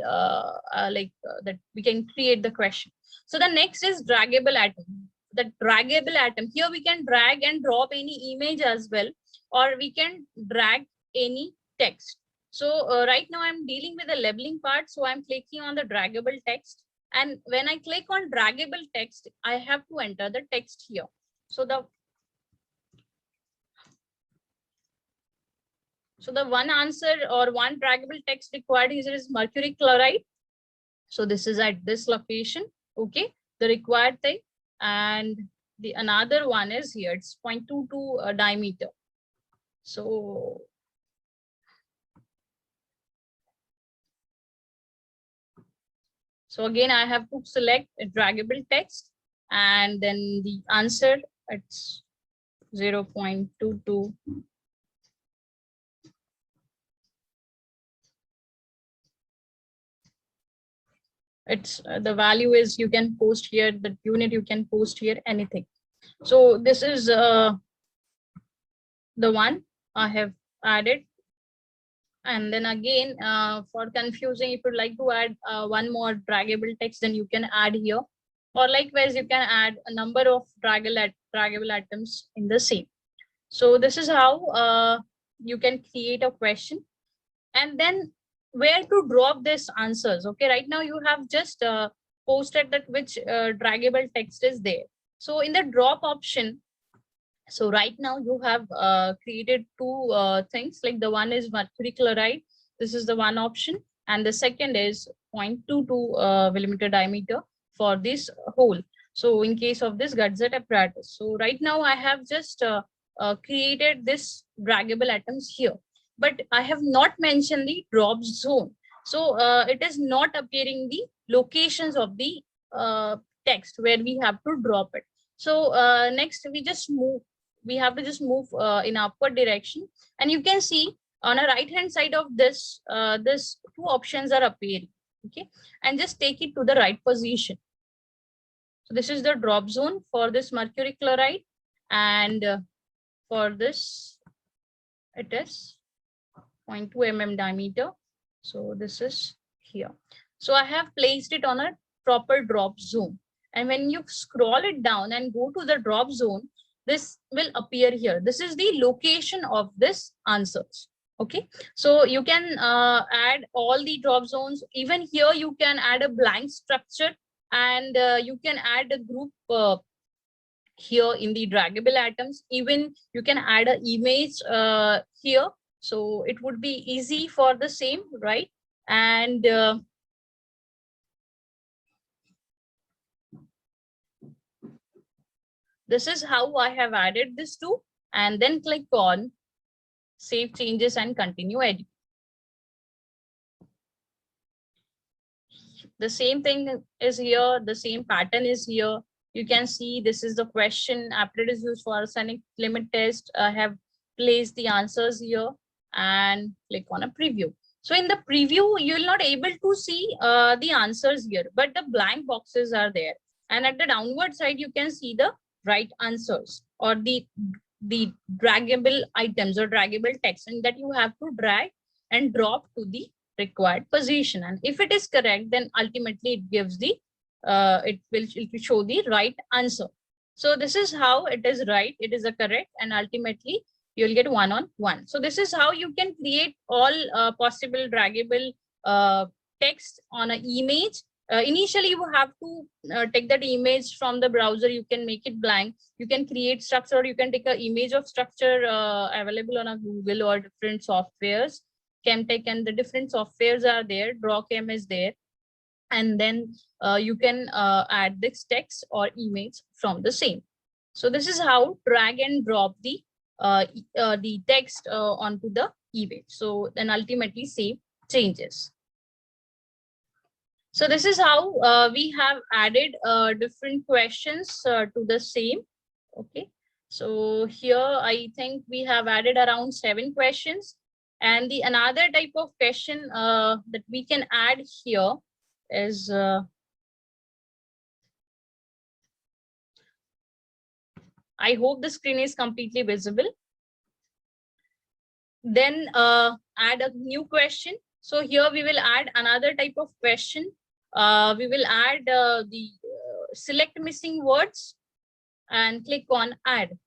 that we can create the question. So the next is draggable atom. The draggable atom, here we can drag and drop any image as well, or we can drag any text. So right now I'm dealing with the labeling part, so I'm clicking on the draggable text, and when I click on draggable text, I have to enter the text here. So the one answer or one draggable text required here is mercury chloride. So this is at this location, okay, the required thing. And the another one is here, it's 0.22 diameter. So again, I have to select a draggable text, and then the answer, it's 0.22. It's the value is, you can post here, the unit you can post here, anything. So this is the one I have added. And then again, for confusing, if you'd like to add one more draggable text, then you can add here, or likewise you can add a number of draggable items in the same. So this is how you can create a question. And then where to drop these answers. Okay, right now you have just posted that which draggable text is there. So in the drop option, so right now you have created two things, like the one is mercury chloride. This is the one option. And the second is 0.22 millimeter diameter for this hole. So in case of this Gudset apparatus. So right now I have just created this draggable atoms here, but I have not mentioned the drop zone. So it is not appearing the locations of the text where we have to drop it. So next we have to just move in upward direction, and you can see on a right hand side of this this two options are appearing. Okay, and just take it to the right position. So this is the drop zone for this mercury chloride, and for this it is 0.2 mm diameter. So this is here. So I have placed it on a proper drop zone, and when you scroll it down and go to the drop zone, this will appear here. This is the location of this answers. Okay, so you can add all the drop zones. Even here you can add a blank structure, and you can add a group here in the draggable atoms. Even you can add an image here, so it would be easy for the same, right? And this is how I have added this to, and then click on save changes and continue edit. The same thing is here, the same pattern is here. You can see this is the question apparatus used for arsenic limit test. I have placed the answers here and click on a preview. So in the preview, you will not able to see the answers here, but the blank boxes are there. And at the downward side, you can see the right answers or the draggable items or draggable text, and that you have to drag and drop to the required position. And if it is correct, then ultimately it gives the it will show the right answer. So this is how it is right, it is a correct, and ultimately you'll get 1 on 1. So this is how you can create all possible draggable text on an image. Initially you have to take that image from the browser. You can make it blank, you can create structure, or you can take an image of structure available on a Google or different softwares. Chemtech and the different softwares are there, DrawChem is there, and then you can add this text or image from the same. So this is how drag and drop the text onto the image. So then ultimately save changes. So this is how we have added different questions to the same. Okay, so here I think we have added around 7 questions. And the another type of question that we can add here is I hope the screen is completely visible. Then add a new question. So here we will add another type of question. We will add the select missing words and click on add.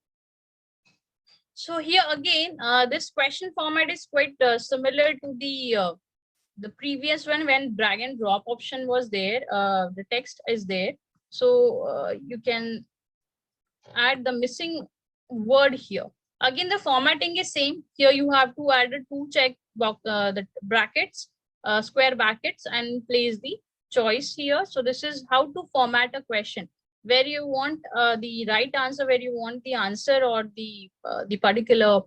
So here again, this question format is quite similar to the previous one when drag and drop option was there. The text is there. So you can add the missing word here. Again, the formatting is same. Here you have to add a 2 check box, the brackets, square brackets, and place the choice here. So this is how to format a question, where you want the right answer, where you want the answer or the particular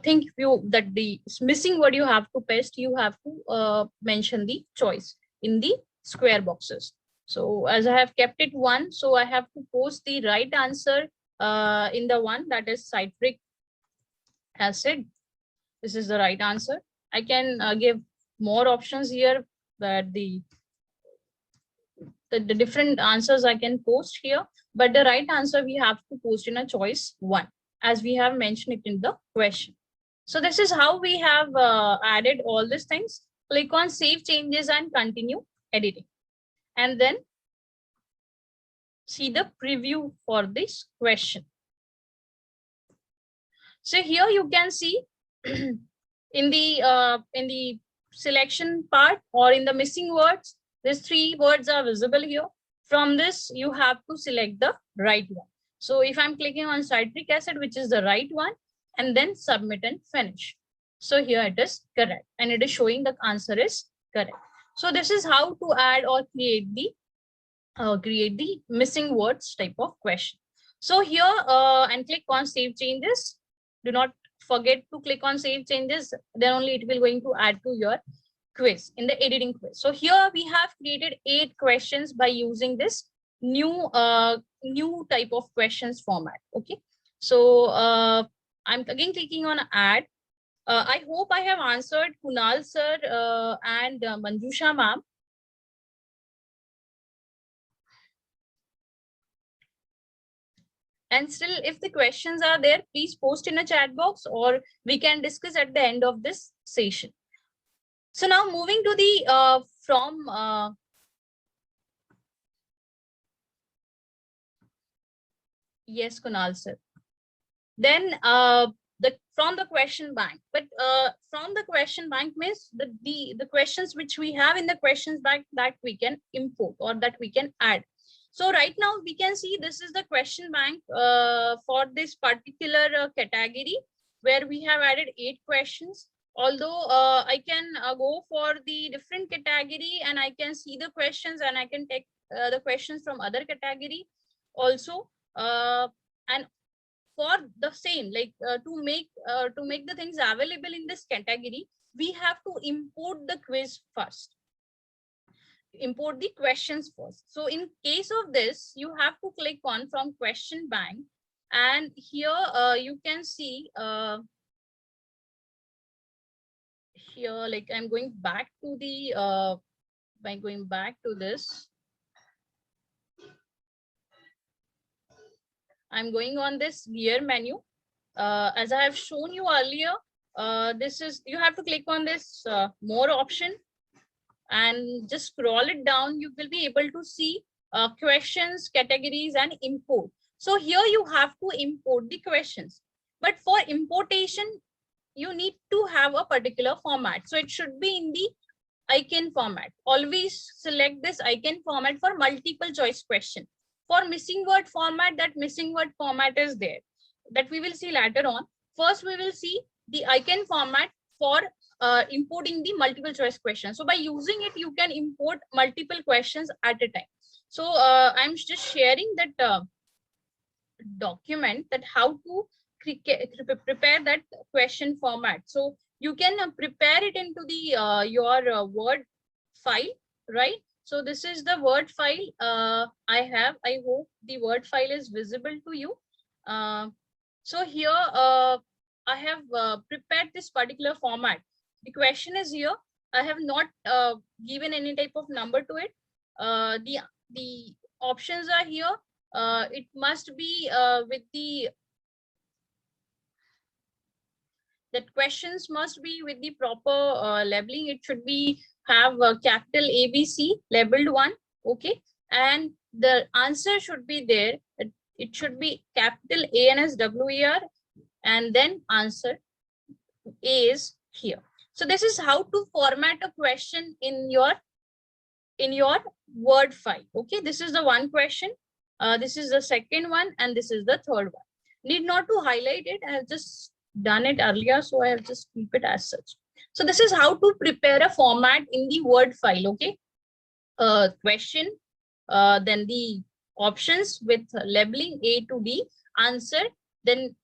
thing that the missing word you have to paste, you have to mention the choice in the square boxes. So as I have kept it 1, so I have to post the right answer in the one that is citric acid. This is the right answer. I can give more options here, that the different answers I can post here, but the right answer we have to post in a choice 1, as we have mentioned it in the question. So this is how we have added all these things. Click on save changes and continue editing, and then see the preview for this question. So here you can see in the selection part or in the missing words, these 3 words are visible here. From this, you have to select the right one. So if I'm clicking on citric acid, which is the right one, and then submit and finish. So here it is correct, and it is showing the answer is correct. So this is how to add or create the missing words type of question. So here and click on save changes. Do not forget to click on save changes. Then only it will going to add to your quiz in the editing quiz. So here we have created 8 questions by using this new type of questions format. Okay, so I'm again clicking on add. I hope I have answered Kunal sir and Manjusha ma'am. And still, if the questions are there, please post in a chat box, or we can discuss at the end of this session. So now moving to the yes, Kunal sir. Then from the question bank, but from the question bank means the questions which we have in the questions bank that we can import or that we can add. So right now we can see this is the question bank for this particular category, where we have added 8 questions. Although I can go for the different category and I can see the questions, and I can take the questions from other category also. And for the same, like to make the things available in this category, we have to import the quiz first, import the questions first. So in case of this, you have to click on from question bank, and here you can see here, like I'm going back to the by going back to this, I'm going on this gear menu. As I have shown you earlier, this is, you have to click on this more option and just scroll it down. You will be able to see questions, categories, and import. So here you have to import the questions. But for importation, you need to have a particular format. So it should be in the icon format. Always select this icon format for multiple choice question. For missing word format, that missing word format is there, that we will see later on. First, we will see the icon format for importing the multiple choice questions. So by using it, you can import multiple questions at a time. So I'm just sharing that document, that how to prepare that question format. So you can prepare it into the your Word file, right? So this is the Word file I hope the Word file is visible to you. So here I have prepared this particular format. The question is here. I have not given any type of number to it. The options are here. It must be with that questions must be with the proper labeling. It should be have capital ABC labeled one, okay, and the answer should be there. It should be capital ANSWER, and then answer A is here. So this is how to format a question in your Word file. Okay, this is the one question. This is the second one, and this is the third one. Need not to highlight it. I have just done it earlier, so I have just keep it as such. So this is how to prepare a format in the Word file. Okay, question, then the options with labeling A to D, answer, then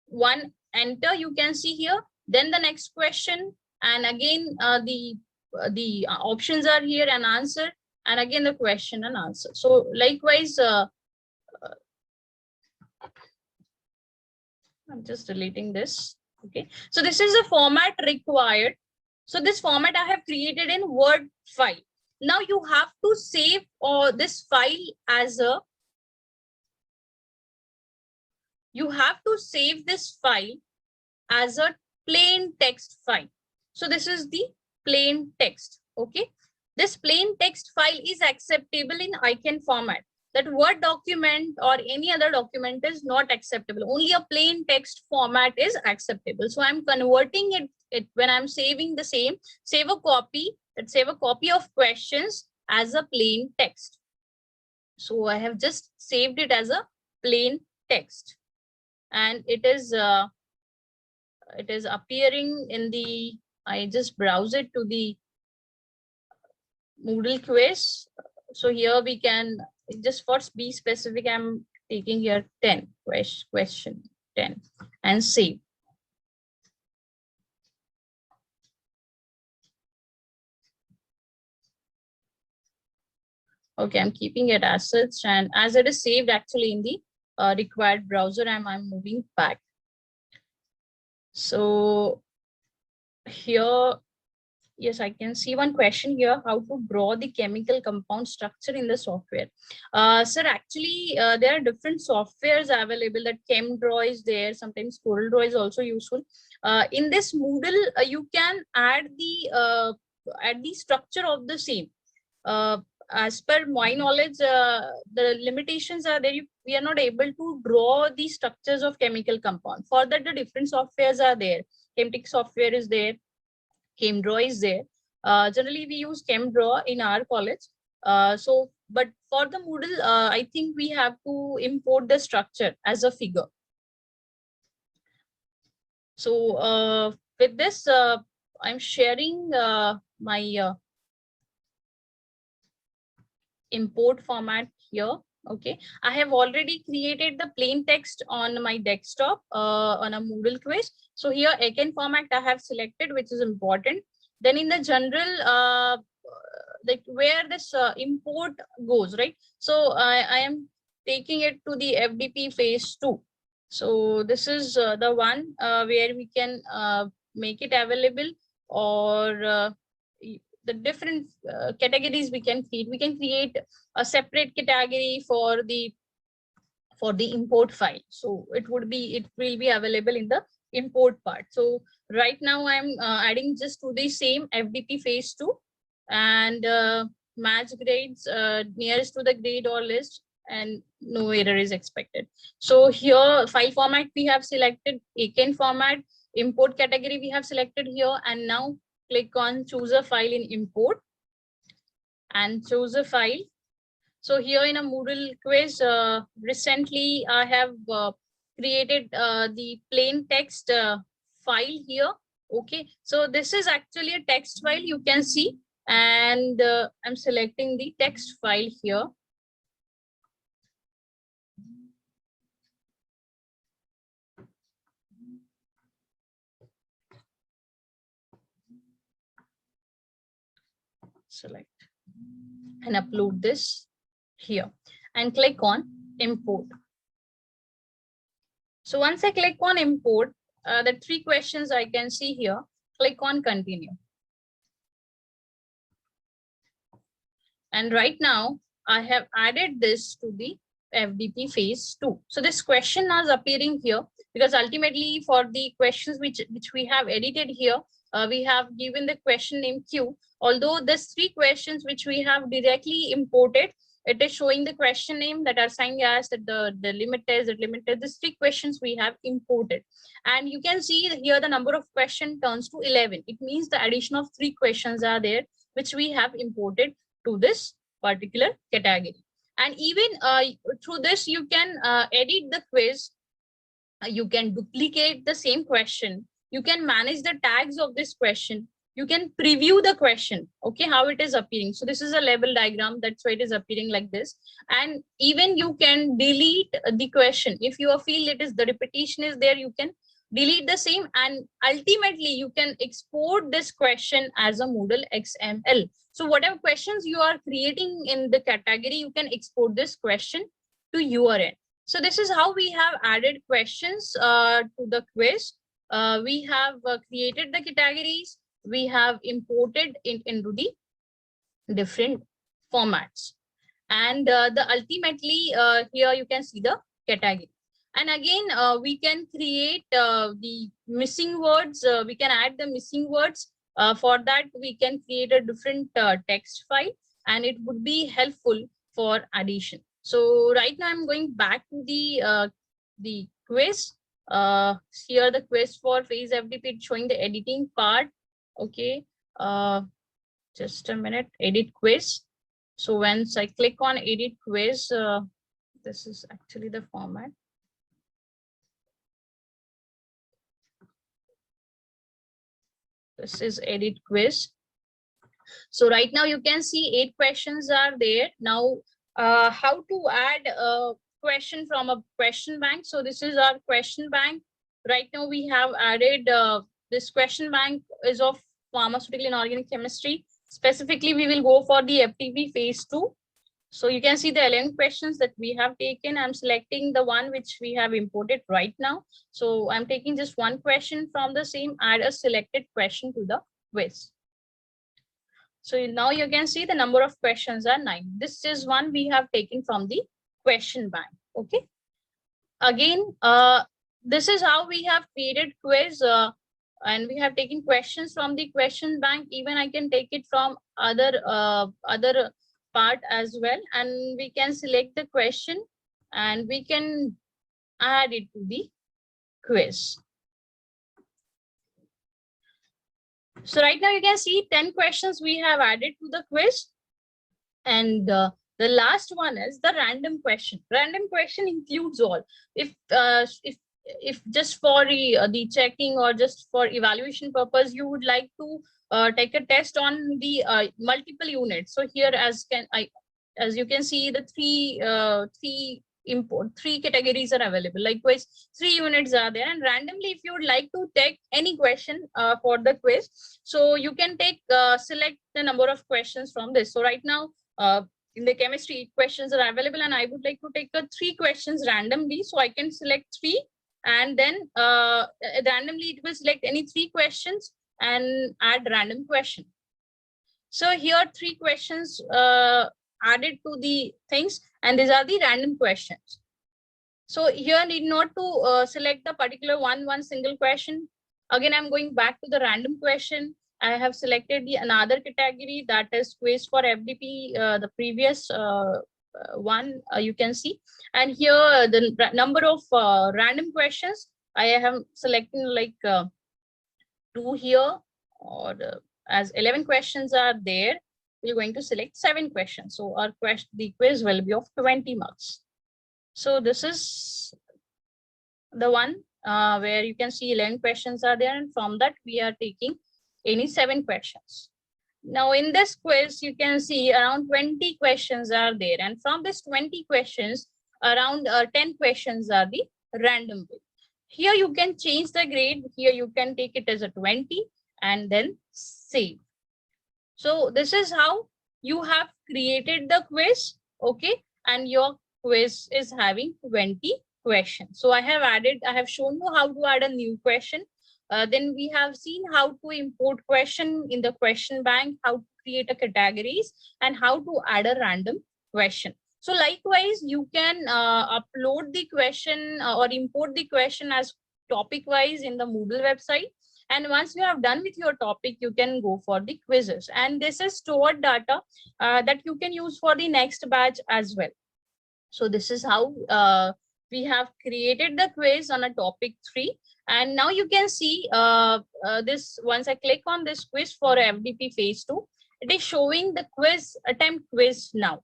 one enter you can see here, then the next question, and again the options are here, and answer, and again the question and answer. So likewise, I'm just deleting this. Okay, so this is the format required. So this format I have created in Word file. Now you have to save this file as a, you have to save this file as a plain text file. So this is the plain text. Okay, this plain text file is acceptable in icon format. That Word document or any other document is not acceptable. Only a plain text format is acceptable. So I'm converting it when I'm saving the same, save a copy of questions as a plain text. So I have just saved it as a plain text, and it is appearing in the, I just browse it to the Moodle quiz. So here we can, just for be specific, I'm taking here 10 question 10 and save. Okay, I'm keeping it as such, and as it is saved actually in the required browser, I'm moving back. So here, yes, I can see one question here: how to draw the chemical compound structure in the software. Sir, actually, there are different softwares available. That ChemDraw is there. Sometimes CorelDRAW is also useful. In this Moodle, you can add the structure of the same. As per my knowledge, the limitations are there. We are not able to draw the structures of chemical compound. For that, the different softwares are there. Chemtech software is there. ChemDraw is there. Generally, we use ChemDraw in our college. But for the Moodle, I think we have to import the structure as a figure. So with this, I'm sharing my import format here. Okay, I have already created the plain text on my desktop on a Moodle quiz. So here again format I have selected, which is important. Then in the general, like where this import goes, right? So I am taking it to the FDP phase 2. So this is the one where we can make it available, or the different categories we can create. We can create a separate category for the import file. So it will be available in the import part. So right now I'm adding just to the same FDP phase 2, and match grades nearest to the grade or list, and no error is expected. So here file format we have selected, ACAN format, import category we have selected here, and now click on choose a file in import and choose a file. So here in a Moodle quiz, recently I have created the plain text file here. Okay, so this is actually a text file, you can see, and I'm selecting the text file here. Select and upload this here and click on import. So once I click on import, the 3 questions I can see here, click on continue. And right now I have added this to the FDP phase 2. So this question is appearing here because ultimately for the questions which we have edited here, we have given the question name Q. Although these 3 questions which we have directly imported, it is showing the question name that are assigned as the limit test, these 3 questions we have imported. And you can see here the number of question turns to 11. It means the addition of 3 questions are there, which we have imported to this particular category. And even through this, you can edit the quiz. You can duplicate the same question. You can manage the tags of this question. You can preview the question, okay, how it is appearing. So this is a label diagram. That's why it is appearing like this. And even you can delete the question. If you feel it is the repetition is there, you can delete the same, and ultimately you can export this question as a Moodle XML. So whatever questions you are creating in the category, you can export this question to your end. So this is how we have added questions to the quiz. We have created the categories. We have imported it into the different formats. And the ultimately here you can see the category. And again, we can create the missing words. We can add the missing words. For that, we can create a different text file, and it would be helpful for addition. So right now I'm going back to the quiz. Here the quiz for phase FDP showing the editing part. Okay, just a minute. Edit quiz. So once I click on edit quiz, this is actually the format. This is edit quiz. So right now you can see 8 questions are there. Now, how to add a question from a question bank. So this is our question bank. Right now we have added this question bank is of pharmaceutical and organic chemistry. Specifically, we will go for the FTP phase 2. So you can see the 11 questions that we have taken. I'm selecting the one which we have imported right now. So I'm taking just one question from the same, add a selected question to the quiz. So now you can see the number of questions are 9. This is one we have taken from the question bank. Okay. Again, this is how we have created quiz and we have taken questions from the question bank. Even I can take it from other part as well, and we can select the question and we can add it to the quiz. So right now you can see 10 questions we have added to the quiz. And the last one is the random question. Random question includes all. If just for the checking or just for evaluation purpose, you would like to take a test on the multiple units. So here as you can see, the three categories are available. Likewise, 3 units are there, and randomly if you would like to take any question for the quiz, so you can take select the number of questions from this. So right now in the chemistry, questions are available, and I would like to take 3 questions randomly. So I can select 3, and then randomly it will select any 3 questions and add random question. So here 3 questions added to the things, and these are the random questions. So here need not to select the particular one single question. Again, I'm going back to the random question. I have selected the another category, that is quiz for FDP, the previous one you can see. And here the number of random questions I am selecting like 2 here, or as 11 questions are there, we're going to select 7 questions. So our the quiz will be of 20 marks. So this is the one where you can see 11 questions are there, and from that we are taking any 7 questions. Now in this quiz, you can see around 20 questions are there, and from this 20 questions, around 10 questions are the random way. Here you can change the grade. Here you can take it as a 20 and then save. So this is how you have created the quiz, okay, and your quiz is having 20 questions. So I have shown you how to add a new question. Then we have seen how to import question in the question bank, how to create a categories, and how to add a random question. So likewise, you can upload the question or import the question as topic wise in the Moodle website. And once you have done with your topic, you can go for the quizzes. And this is stored data that you can use for the next batch as well. So this is how we have created the quiz on a topic 3. And now you can see this, once I click on this quiz for FDP phase 2, it is showing the quiz attempt quiz now.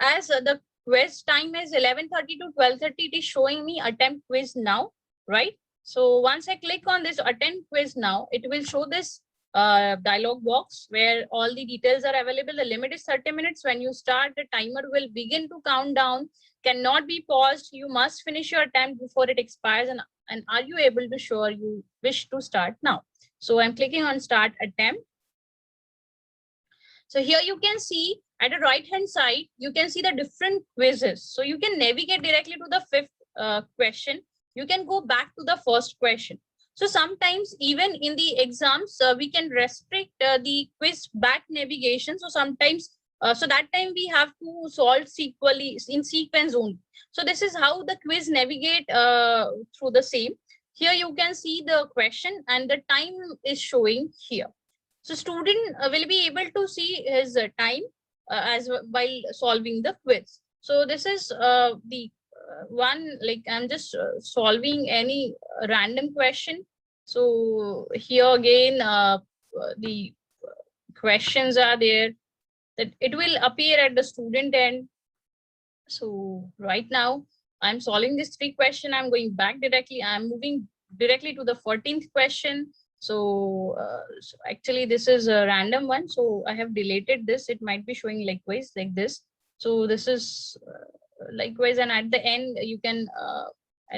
As the quiz time is 11:30 to 12:30, it is showing me attempt quiz now, right? So once I click on this attempt quiz now, it will show this dialog box where all the details are available. The limit is 30 minutes. When you start, the timer will begin to count down, cannot be paused. You must finish your attempt before it expires. And are you able to show you wish to start now? So I'm clicking on start attempt. So here you can see at the right hand side, you can see the different quizzes. So you can navigate directly to the 5th question. You can go back to the 1st question. So sometimes even in the exams, we can restrict the quiz back navigation. So sometimes, so that time we have to solve in sequence only. So this is how the quiz navigate through the same. Here you can see the question and the time is showing here. So student will be able to see his time as while solving the quiz. So this is the one, like I'm just solving any random question. So here again, the questions are there. that it will appear at the student end. So right now I'm solving this 3 question. I'm going back directly. I'm moving directly to the 14th question. So actually this is a random one. So I have deleted this. It might be showing likewise like this. So this is likewise, and at the end you can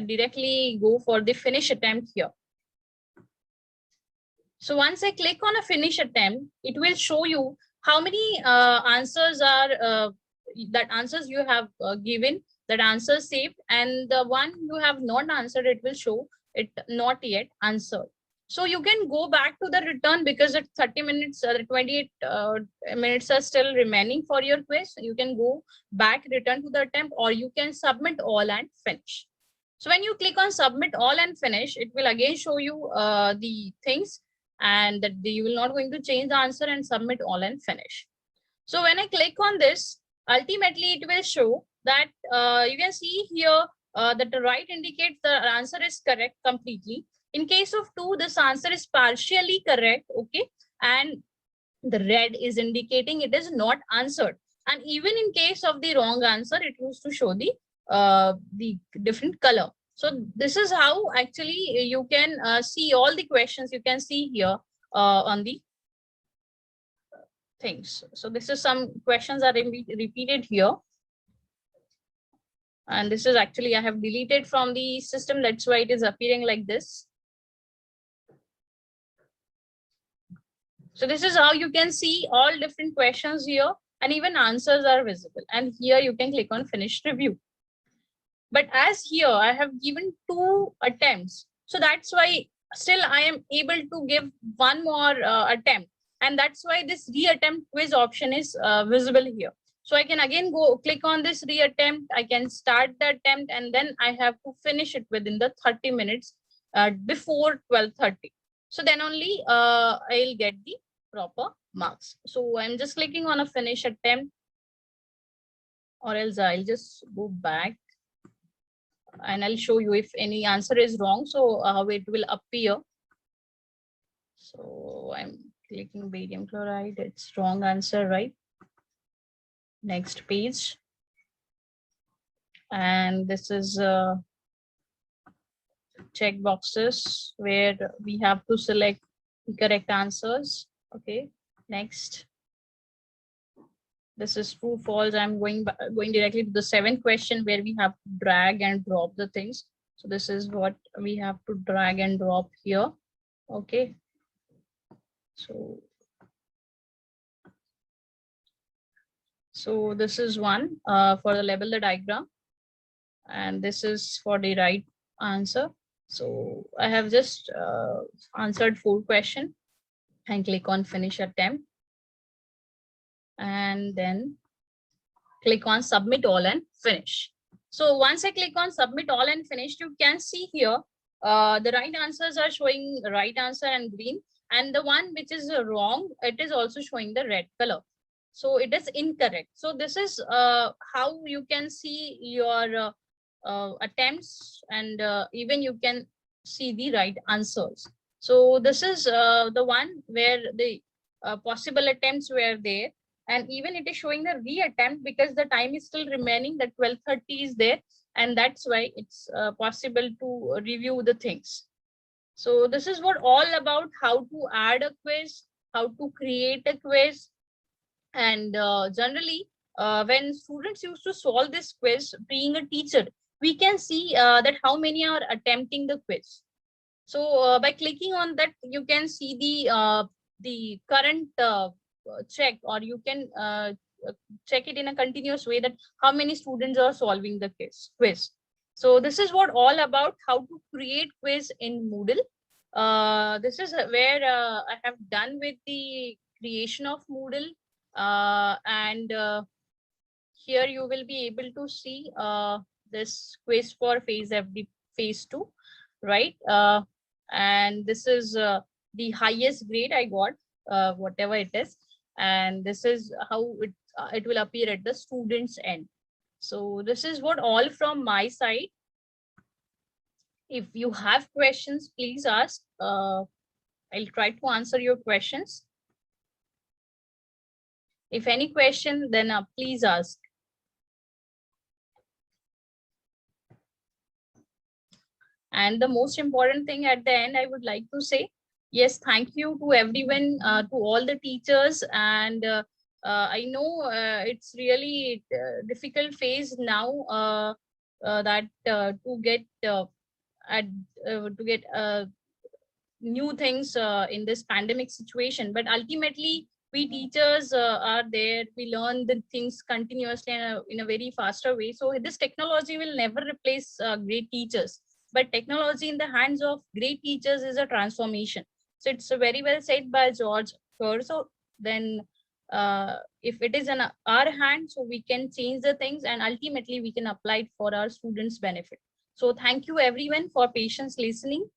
directly go for the finish attempt here. So once I click on a finish attempt, it will show you how many answers are that answers you have given, that answers saved, and the one you have not answered, it will show it not yet answered. So you can go back to the return because it's 30 minutes, 28 minutes are still remaining for your quiz. You can go back, return to the attempt, or you can submit all and finish. So when you click on submit all and finish, it will again show you the things, and that you will not going to change the answer and submit all and finish. So when I click on this, ultimately it will show that you can see here that the right indicates the answer is correct completely. In case of 2, this answer is partially correct, okay, and the red is indicating it is not answered. And even in case of the wrong answer, it used to show the different color. So this is how actually you can see all the questions you can see here on the things. So this is some questions are repeated here. And this is actually I have deleted from the system. That's why it is appearing like this. So this is how you can see all different questions here, and even answers are visible. And here you can click on finish review. But as here I have given 2 attempts, so that's why still I am able to give one more attempt, and that's why this reattempt quiz option is visible here. So I can again go click on this reattempt, I can start the attempt, and then I have to finish it within the 30 minutes before 12:30. So then only I'll get the proper marks. So I'm just clicking on a finish attempt, or else I'll just go back and I'll show you if any answer is wrong, so how it will appear. So I'm clicking barium chloride, it's wrong answer, right? Next page. And this is check boxes where we have to select the correct answers. Okay, next. This is true, false. I'm going directly to the 7th question where we have to drag and drop the things. So this is what we have to drag and drop here. Okay. So this is one for the label the diagram, and this is for the right answer. So I have just answered 4 questions, and click on finish attempt, and then click on submit all and finish. So once I click on submit all and finish, you can see here the right answers are showing right answer and green, and the one which is wrong, it is also showing the red color. So it is incorrect. So this is how you can see your attempts, and even you can see the right answers. So this is the one where the possible attempts were there, and even it is showing the reattempt because the time is still remaining, that 12:30 is there, and that's why it's possible to review the things. So this is what all about how to add a quiz, how to create a quiz. And generally when students used to solve this quiz, being a teacher, we can see that how many are attempting the quiz. So by clicking on that, you can see the current check, or you can check it in a continuous way, that how many students are solving the quiz. So this is what all about how to create quiz in Moodle. This is where I have done with the creation of Moodle. And here you will be able to see this quiz for phase FD phase 2, right? And this is the highest grade I got, whatever it is, and this is how it will appear at the student's end. So this is what all from my side. If you have questions, please ask. I'll try to answer your questions. If any question, then please ask. And the most important thing at the end, I would like to say, yes, thank you to everyone, to all the teachers. And I know it's really difficult phase now that to get at to get new things in this pandemic situation. But ultimately, we teachers are there. We learn the things continuously in a very faster way. So this technology will never replace great teachers. But technology in the hands of great teachers is a transformation. So it's very well said by George here. So then if it is in our hand, so we can change the things and ultimately we can apply it for our students' benefit. So thank you everyone for patience listening.